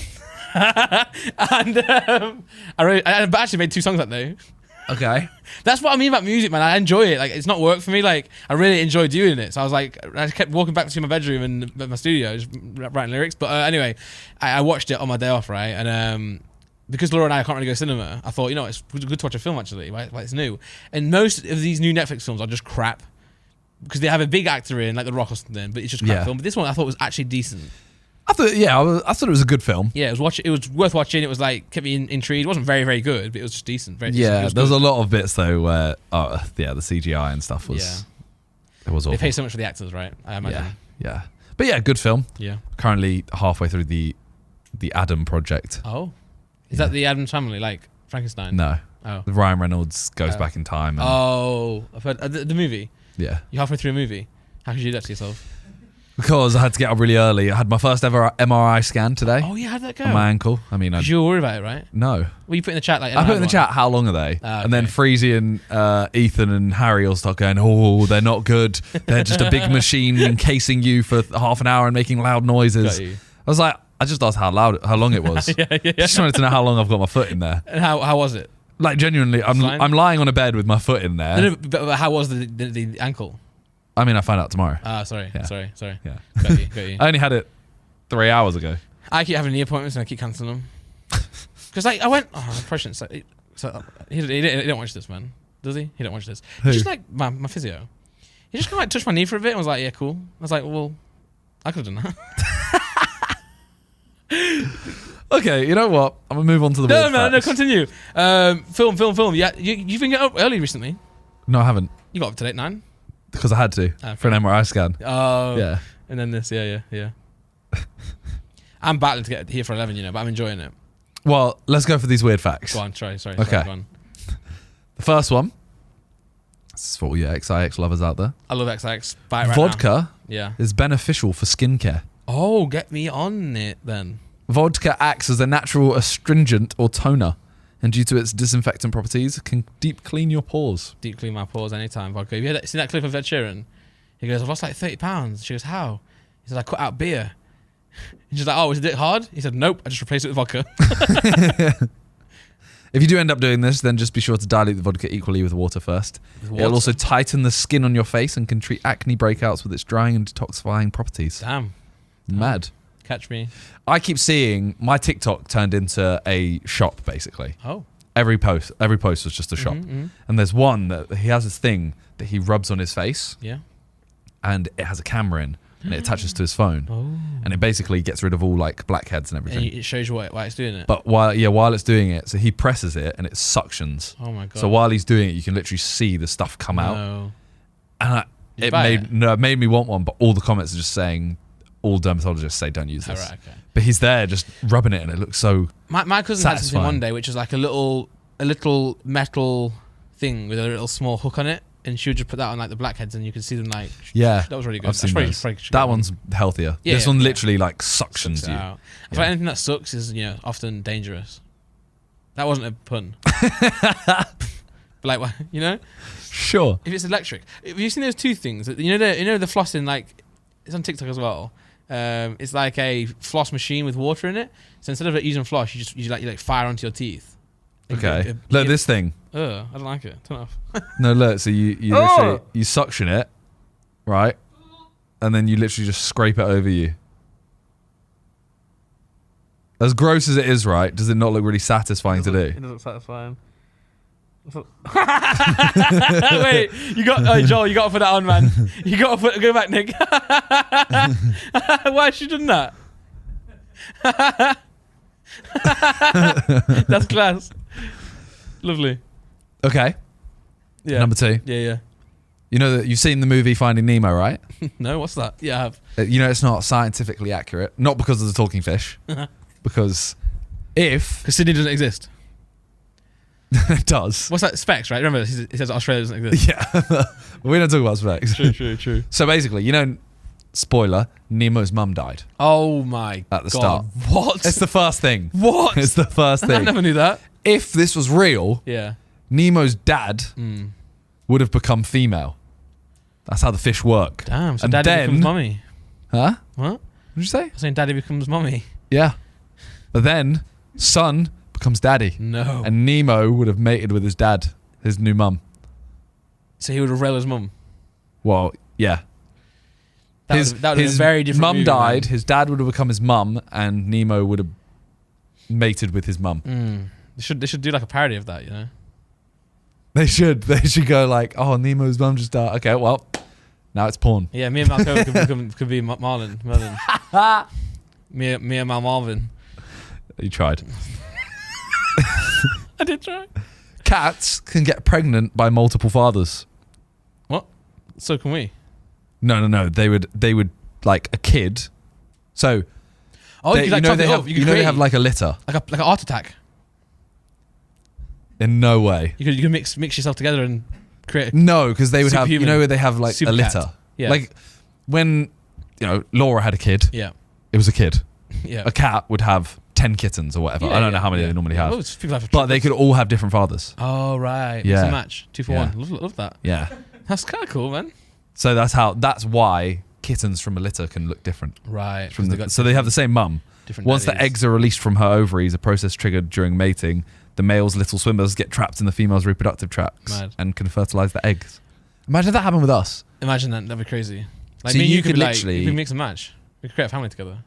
actually made 2 songs that day. Okay. That's what I mean about music, man. I enjoy it. Like, it's not work for me. Like, I really enjoy doing it. So I was like, I kept walking back to my bedroom and my studio, just writing lyrics. But anyway, I watched it on my day off, right? And because Laura and I can't really go to cinema, I thought, it's good to watch a film actually. Like it's new. And most of these new Netflix films are just crap because they have a big actor in, like The Rock or something. But it's just crap film. But this one I thought was actually decent. I thought it was a good film. Yeah, it was worth watching. It was like kept me intrigued. It wasn't very, very good, but it was just decent. Very yeah, decent. there was a lot of bits though where the CGI and stuff was it was awful. They pay so much for the actors, right? I imagine. Yeah. But yeah, good film. Yeah. Currently halfway through the Adam project. Oh, is that the Addams family, like Frankenstein? No. Oh. Ryan Reynolds goes back in time. And I've heard the movie. Yeah. You're halfway through a movie. How could you do that to yourself? Because I had to get up really early. I had my first ever MRI scan today. Oh yeah, how'd that go? On my ankle. I mean, you were worried about it, right? No. Well, you put in the chat like. I put in the chat, how long are they? Okay. And then Freezy and Ethan and Harry all start going, oh, they're not good. They're just a big machine encasing you for half an hour and making loud noises. I was like, I just asked how long it was. yeah. Just wanted to know how long I've got my foot in there. And how was it? Like genuinely, I'm lying on a bed with my foot in there. No, but how was the ankle? I mean, I find out tomorrow. Sorry. Yeah. Got you. I only had it 3 hours ago. I keep having knee appointments and I keep cancelling them. Because I went, I probably shouldn't say. So he don't watch this, man. Does he? He don't watch this. Who? He's just like my physio. He just kind of like touched my knee for a bit and was like, yeah, cool. I was like, well, I could have done that. Okay, you know what? I'm going to move on to the weird No, facts. continue. Film. Yeah, you've been getting up early recently. No, I haven't. You got up to date 9? Because I had to for an MRI scan. Oh. Yeah. And then this, yeah. I'm battling to get here for 11, but I'm enjoying it. Well, let's go for these weird facts. Go on, sorry. Okay. Go on. The first one. This is for all you XIX lovers out there. I love XX. Buy it right Vodka now. is beneficial for skincare. Oh, get me on it then. Vodka acts as a natural astringent or toner, and due to its disinfectant properties, can deep clean your pores. Deep clean my pores anytime. Vodka. Have you seen that clip of Ed Sheeran? He goes, I've lost like 30 pounds. She goes, how? He says, I cut out beer. And she's like, oh, is it hard? He said, nope, I just replaced it with vodka. If you do end up doing this, then just be sure to dilute the vodka equally with water first. It'll also tighten the skin on your face and can treat acne breakouts with its drying and detoxifying properties. Damn. Mad. Catch me. I keep seeing my TikTok turned into a shop, basically. Oh. Every post was just a shop. Mm-hmm. And there's one that he has this thing that he rubs on his face. Yeah. And it has a camera in. And it attaches to his phone. Oh. And it basically gets rid of all like blackheads and everything. And it shows you why it's doing it. But while it's doing it, so he presses it and it suctions. Oh my god. So while he's doing it, you can literally see the stuff come out. And it made me want one, but all the comments are just saying, all dermatologists say don't use this. Oh, right, okay. But he's there just rubbing it and it looks so My cousin had something satisfying. one day which was like a little metal thing with a little small hook on it. And she would just put that on like the blackheads, and you could see them like. Yeah, that was really good. I've seen those. That one's healthier. Yeah, this one literally like suctions you. I feel like anything that sucks is often dangerous. That wasn't a pun. But like Sure. if it's electric, have you seen those two things? The flossing, like it's on TikTok as well. It's like a floss machine with water in it. So instead of using floss, you like fire onto your teeth. Okay. Look, this thing. I don't like it. Turn it off. No, look. So you literally you suction it, right, and then you literally just scrape it over you. As gross as it is, right? Does it not look really satisfying to do? It doesn't look satisfying. Wait, Joel, you got to put that on, man. You got to go back, Nick. Why has she done that? That's class. Lovely. Okay. Yeah. Number 2. Yeah. You know that you've seen the movie Finding Nemo, right? No, what's that? Yeah, I have. It's not scientifically accurate. Not because of the talking fish. Because Sydney doesn't exist. It does. What's that? Specs, right? Remember, it says Australia doesn't exist. Yeah. But we don't talk about specs. True. So basically, spoiler, Nemo's mum died. Oh my god. At the start. What? It's the first thing. What? It's the first I thing. never knew that. If this was real, Yeah. Nemo's dad would have become female. That's how the fish work. Damn, so And daddy then- becomes mummy. Huh? What? What did you say? I'm saying daddy becomes mummy. Yeah. But then, son becomes daddy. No. And Nemo would have mated with his dad, his new mum. So he would have railed his mum. Well, yeah. That would have been a very different mum movie, died, man. his dad would have become his mum, and Nemo would have mated with his mum. They should do like a parody of that, They should go like, oh, Nemo's mum just died. Okay, well, now it's porn. Yeah, me and Malco could be Merlin. me and Mal Marvin. You tried. I did try. Cats can get pregnant by multiple fathers. What? So can we? No. They would like a kid. So Oh, they, you could, like, top it up. they have like a litter. like a heart attack. In no way. You could mix yourself together and create. No, because they would have. You know where they have like Super a litter. cat. Yeah. Like when Laura had a kid. Yeah. It was a kid. Yeah. A cat would have 10 kittens or whatever. I don't know how many they normally have. But they could all have different fathers. Oh right. Yeah. It's a match. 2 for 1. Love that. Yeah. That's kind of cool, man. So that's why kittens from a litter can look different. Right. So they have the same mum. Once daddies. the eggs are released from her ovaries, a process triggered during mating, the male's little swimmers get trapped in the female's reproductive tracts and can fertilize the eggs. Imagine that happened with us. Imagine that. That'd be crazy. Like so me and you could literally, like, we could mix and match. We could create a family together.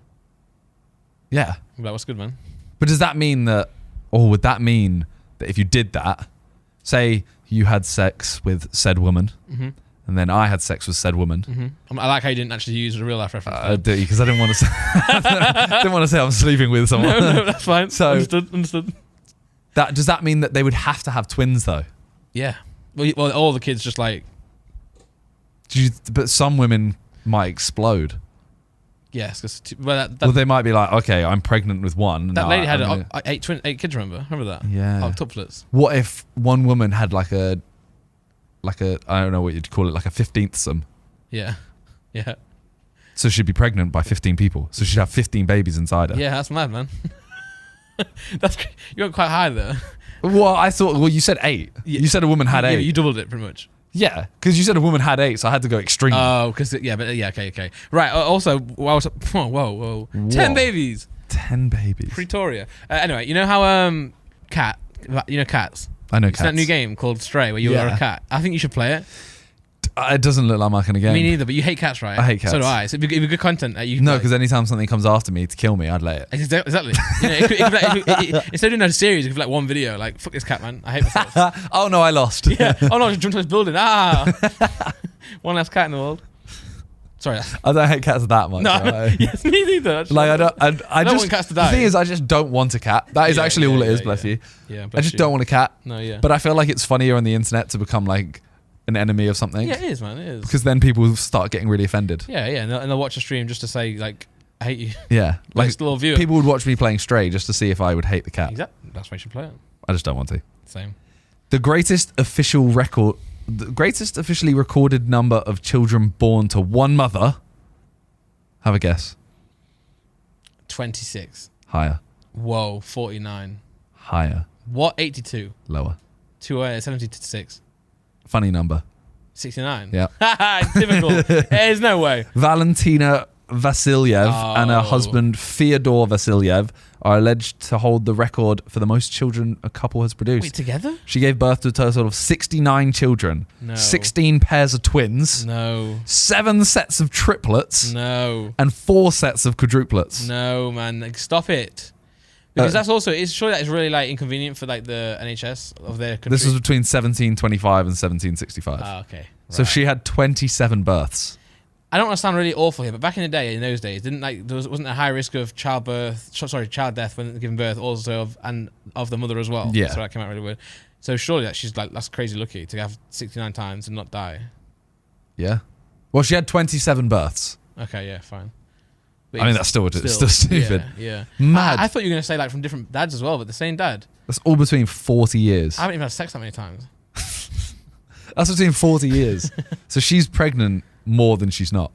Yeah. We'd be like, what's good, man? But does that mean that, or would that mean that if you did that, say you had sex with said woman, and then I had sex with said woman. I like how you didn't actually use a real life reference. I do, because I didn't want to say, didn't want to say I'm sleeping with someone. No, that's fine. So understood. Does that mean that they would have to have twins though? Yeah. Well, all the kids just like. But some women might explode. Yes, because they might be like, okay, I'm pregnant with one. That lady had 8 kids. Remember that? Yeah. Octuplets. What if one woman had like a I don't know what you'd call it, like a 15th-some? Yeah. So she'd be pregnant by 15 people. So she'd have 15 babies inside her. Yeah, that's mad, man. You went quite high there. Well, I thought. Well, you said 8. Yeah. You said a woman had 8. You doubled it pretty much. Yeah, because you said a woman had 8, so I had to go extreme. Oh, because okay. Right. Also, whoa. 10 babies. 10 babies. Pretoria. Anyway, you know how cats. I know it's cats. that new game called Stray where you are a cat. I think you should play it. It doesn't look like my kind of game. Me neither, but you hate cats, right? I hate cats. So do I. So it'd be good content. No, because anytime something comes after me to kill me, I'd lay it. Exactly. Instead of doing a series, it could be like one video, like, fuck this cat, man. I hate myself. Oh no, I lost. Yeah. Oh no, I just jumped on this building. One less cat in the world. Sorry. I don't hate cats that much. No, right? yes, me neither. Like I don't just want cats to die. The thing is, I just don't want a cat. That is actually all it is. Bless you. Yeah. I just don't want a cat. No, yeah. But I feel like it's funnier on the internet to become like an enemy of something. Yeah, it is, man. It is. Because then people start getting really offended. Yeah, and they'll watch a stream just to say like, I hate you. Yeah, like still viewer. People would watch me playing Stray just to see if I would hate the cat. Exactly. That's why you should play it. I just don't want to. Same. The greatest officially recorded number of children born to one mother. Have a guess. 26. Higher. Whoa, 49. Higher. What? 82. Lower. 76. Funny number. 69. Yeah. It's difficult. There's no way. Valentina Vasilyev and her husband Fyodor Vasilyev are alleged to hold the record for the most children a couple has produced. Wait, together? She gave birth to a total of 69 children. No. 16 pairs of twins. No. 7 sets of triplets. No. And 4 sets of quadruplets. No, man. Like, stop it. Because that's also, it's sure that is really like inconvenient for like the NHS of their country. This was between 1725 and 1765. Ah, okay. Right. So she had 27 births. I don't want to sound really awful here, but back in the day, in those days, wasn't a high risk of child death when giving birth, also of the mother as well. Yeah. So that came out really weird. So surely that's crazy lucky to have 69 times and not die. Yeah. Well, she had 27 births. Okay, yeah, fine. But I mean, that's still stupid. Yeah. Mad. I thought you were going to say like from different dads as well, but the same dad. That's all between 40 years. I haven't even had sex that many times. That's between 40 years. So she's pregnant more than she's not.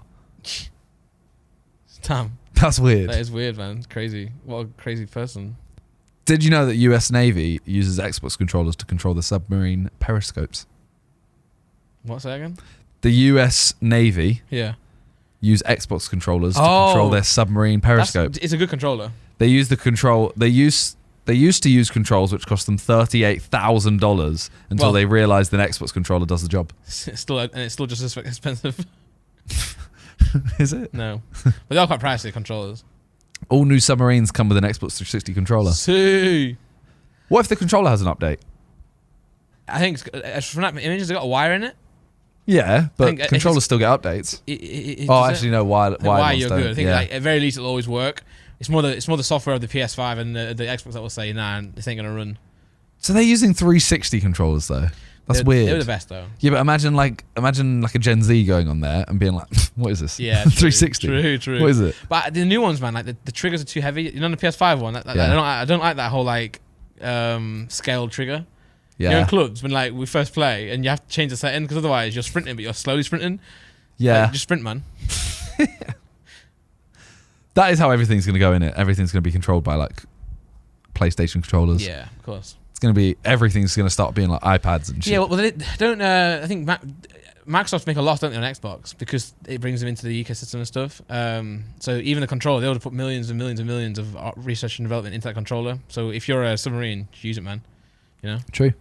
Damn. That's weird. That is weird, man. Crazy. What a crazy person. Did you know that US Navy uses Xbox controllers to control the submarine periscopes? What's that again? The US Navy use Xbox controllers to control their submarine periscope. It's a good controller. They use the control. They used to use controls which cost them $38,000 until they realized an Xbox controller does the job. It's still just as expensive. Is it? No, but they are quite pricey, controllers. All new submarines come with an Xbox 360 controller. See. What if the controller has an update? I think from that image, has it got a wire in it? Yeah, but controllers still get updates. No, wire you're good. I think like, at very least it'll always work. It's more the software of the PS5 and the Xbox that will say, nah, this ain't gonna run. So they're using 360 controllers though. That's weird. They were the best though. Yeah, but imagine like a Gen Z going on there and being like, "What is this?" Yeah, 360. True. What is it? But the new ones, man, like the triggers are too heavy. You know, the PS5 one. I don't like that whole like scaled trigger. Yeah. You know, in clubs, when like we first play and you have to change the setting because otherwise you're sprinting, but you're slowly sprinting. Yeah. Like, just sprint, man. That is how everything's going to go in it. Everything's going to be controlled by like PlayStation controllers. Yeah, of course. It's going to be, everything's going to start being like iPads and shit. Yeah, well, they don't, I think Microsoft make a loss, don't they, on Xbox because it brings them into the ecosystem and stuff. So even the controller, they would put millions and millions and millions of research and development into that controller. So if you're a submarine, just use it, man. You know? True.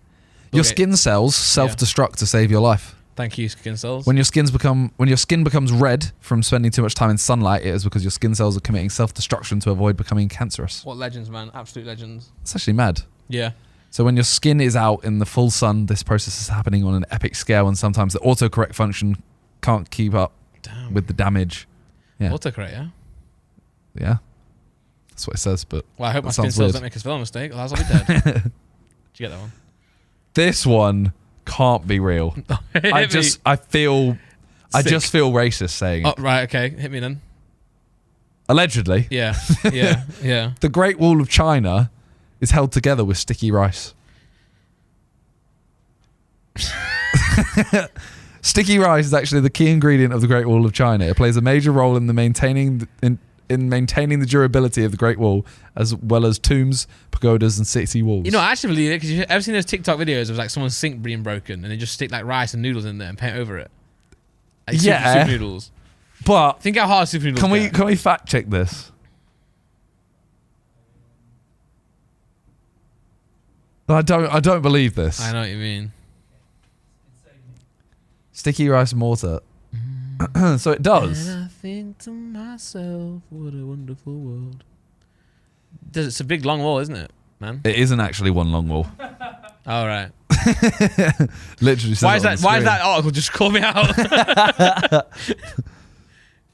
Your skin cells self-destruct to save your life. Thank you, skin cells. When your skin becomes red from spending too much time in sunlight, it is because your skin cells are committing self-destruction to avoid becoming cancerous. What legends, man. Absolute legends. It's actually mad. Yeah. So when your skin is out in the full sun, this process is happening on an epic scale, and sometimes the autocorrect function can't keep up with the damage. Yeah. Autocorrect, yeah? Yeah. That's what it says, but well, I hope my skin cells don't make a spelling mistake, otherwise I'll be dead. Did you get that one? This one can't be real. I just feel racist saying it. Oh, right, okay. Hit me then. Allegedly. Yeah. Yeah. Yeah. The Great Wall of China is held together with sticky rice. Sticky rice is actually the key ingredient of the Great Wall of China. It plays a major role in maintaining the durability of the Great Wall, as well as tombs, pagodas, and city walls. You know, I actually believe it because you've ever seen those TikTok videos of like someone's sink being broken and they just stick like rice and noodles in there and paint over it. Like super noodles. But think how hard super noodles can we fact check this? I don't believe this. I know what you mean. Sticky rice mortar. So it does. And I think to myself, what a wonderful world. It's a big long wall, isn't it, man? It isn't actually one long wall. All right. Literally. Why is that article just call me out?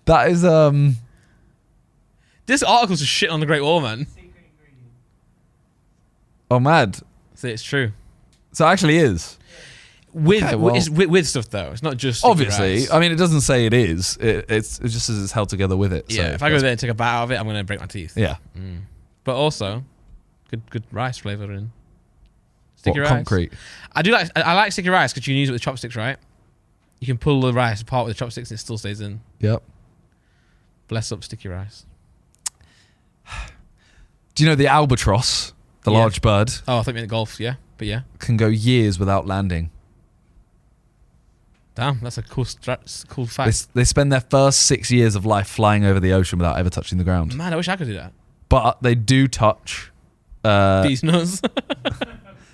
That is This article's just shit on the Great Wall, man. Oh, mad. See, it's true. So it actually is. With stuff though, it's not just obviously. rice. I mean, it doesn't say it is. It just says it's held together with it. Yeah. So if I go there and take a bite out of it, I'm gonna break my teeth. Yeah. But also, good rice flavor in. Sticky rice. Concrete. I like sticky rice because you can use it with chopsticks, right? You can pull the rice apart with the chopsticks and it still stays in. Yep. Bless up sticky rice. Do you know the albatross, the large bird? Oh, I thought you meant golf. Yeah, but yeah, can go years without landing. Damn, that's a cool fact. They spend their first 6 years of life flying over the ocean without ever touching the ground. Man, I wish I could do that. But they do touch. These nuts.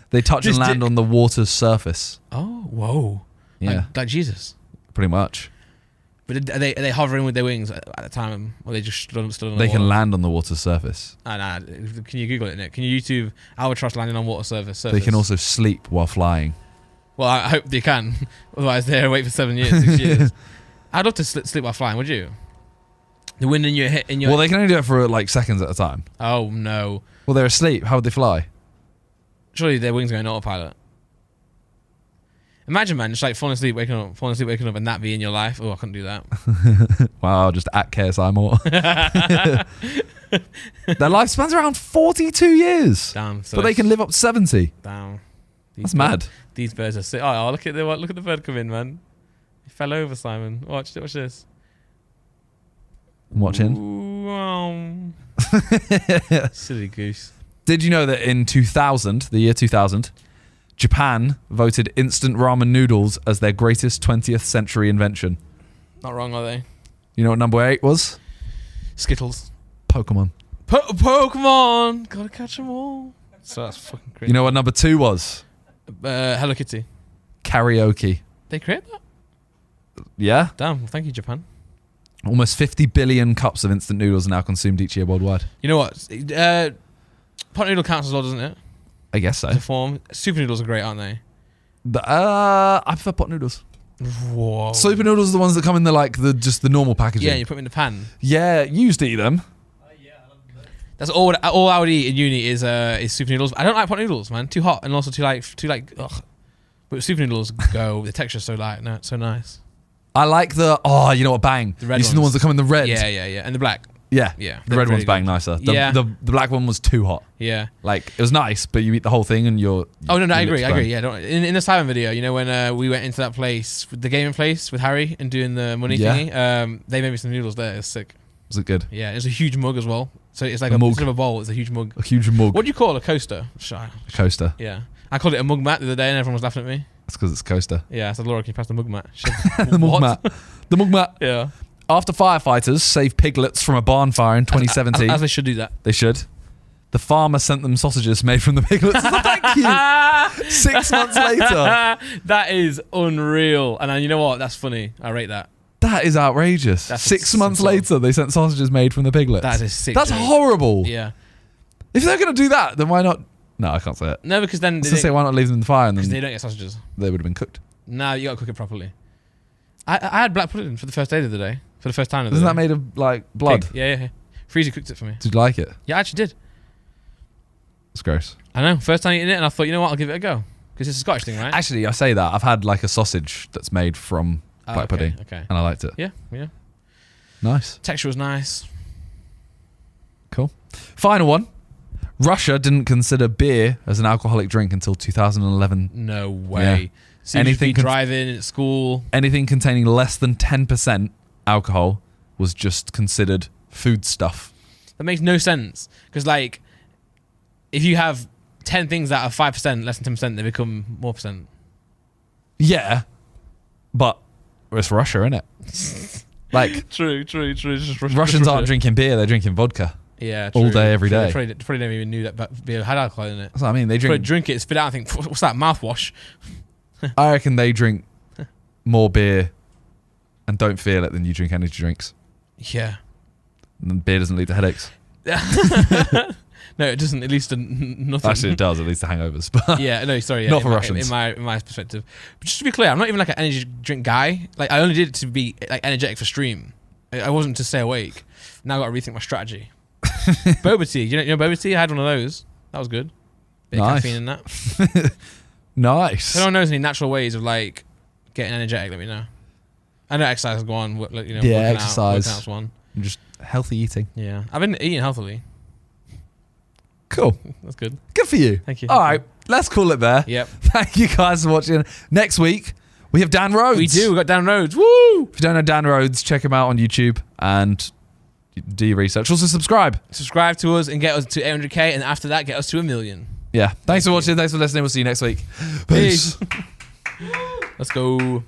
They touch and land on the water's surface. Oh, whoa! Yeah, like Jesus. Pretty much. But are they hovering with their wings at the time, or they just stood on the water? They can land on the water's surface. Nah. Can you Google it, Nick? Can you YouTube albatross landing on water surface? They can also sleep while flying. Well, I hope they can. Otherwise, they're wait for 7 years, 6 years. I'd love to sleep while flying. Would you? The wind in your head. Well, they can only do it for like seconds at a time. Oh no. Well, they're asleep. How would they fly? Surely their wings are going autopilot. Imagine, man, just like falling asleep, waking up, and that be in your life. Oh, I couldn't do that. Wow, just at KSI more. Their lifespan's around 42 years. Damn. So but they can live up to 70. Damn. That's mad. These birds are sick. Oh, look at the bird come in, man. He fell over, Simon. Watch this. I'm watching. Ooh, silly goose. Did you know that in the year 2000, Japan voted instant ramen noodles as their greatest 20th century invention? Not wrong, are they? You know what number 8 was? Skittles. Pokemon. Pokemon! Gotta catch them all. So that's fucking crazy. You know what number 2 was? Hello Kitty. Karaoke. They create that? Yeah. Damn, well, thank you, Japan. Almost 50 billion cups of instant noodles are now consumed each year worldwide. You know what? Pot noodle counts as well, doesn't it? I guess so. As a form. Super noodles are great, aren't they? I prefer pot noodles. Whoa. Super noodles are the ones that come in the normal packaging. Yeah, you put them in the pan. Yeah, you used to eat them. Yeah, I love them. That's all I would eat in uni is super noodles. I don't like pot noodles, man. Too hot and also too ugh. But super noodles go. The texture's so light. No, it's so nice. I like you know what, bang. The red You see the ones that come in the red. Yeah. And the black. Yeah. Yeah. The red one's bang nicer. The black one was too hot. Yeah. Like, it was nice, but you eat the whole thing and you're... Oh, no, I agree. Yeah, in the Simon video, you know, when we went into that place, the gaming place with Harry and doing the money thingy, they made me some noodles there. It's sick. Was it good? Yeah, it's a huge mug as well. So it's like instead of a bowl, it's a huge mug. A huge mug. What do you call a coaster? A coaster. Yeah. I called it a mug mat the other day and everyone was laughing at me. That's because it's a coaster. Yeah, I said, Laura, can you pass the mug mat? The mug mat. The mug mat. Yeah. After firefighters saved piglets from a barn fire in 2017. As they should do that. They should. The farmer sent them sausages made from the piglets. Thank you. 6 months later. That is unreal. And you know what? That's funny. I rate that. That is outrageous. That's 6 months later, they sent sausages made from the piglets. That is sick. That's horrible. Yeah. If they're going to do that, then why not? No, I can't say it. No, because then... Say why not leave them in the fire and then... Because they don't get sausages. They would have been cooked. No, you got to cook it properly. I had black pudding for the first day of the day. For the first time of the day. Isn't that made of, like, blood? Pig. Yeah. Freezy cooked it for me. Did you like it? Yeah, I actually did. It's gross. I know. First time eating it, and I thought, you know what, I'll give it a go. Because it's a Scottish thing, right? Actually, I say that. I've had, like, a sausage that's made from black pudding. Okay. And I liked it. Yeah. Nice. Texture was nice. Cool. Final one. Russia didn't consider beer as an alcoholic drink until 2011. No way. Yeah. So anything driving at school. Anything containing less than 10% alcohol was just considered food stuff. That makes no sense. Because, like, if you have 10 things that are 5%, less than 10%, they become more percent. Yeah. But it's Russia, innit? Like, True. Just Russians aren't drinking beer, they're drinking vodka. Yeah, true. All day, every day. They probably never even knew that beer had alcohol in it. That's what I mean. They drink it, spit it out and think, what's that, mouthwash? I reckon they drink more beer and don't feel it than you drink energy drinks. Yeah. And then beer doesn't lead to headaches. No, it doesn't. At least nothing. Actually, it does. At least the hangovers. But yeah, no, sorry. Yeah, not for Russians. In my perspective. But just to be clear, I'm not even like an energy drink guy. Like, I only did it to be like energetic for stream. I wasn't to stay awake. Now I've got to rethink my strategy. Boba tea. You know boba tea? I had one of those. That was good. Bit of caffeine in that. Nice. If anyone knows any natural ways of like getting energetic, let me know. I know exercise is one. You know, yeah, exercise. Working out's one. And just healthy eating. Yeah, I've been eating healthily. Cool. That's good. Good for you. Thank you. All right, let's call it there. Yep. Thank you guys for watching. Next week, we have Dan Rhodes. We do. We've got Dan Rhodes. Woo! If you don't know Dan Rhodes, check him out on YouTube and do your research. Also, subscribe. Subscribe to us and get us to 800k, and after that, get us to 1 million. Yeah. Thanks for watching. Thanks for listening. We'll see you next week. Peace. Let's go.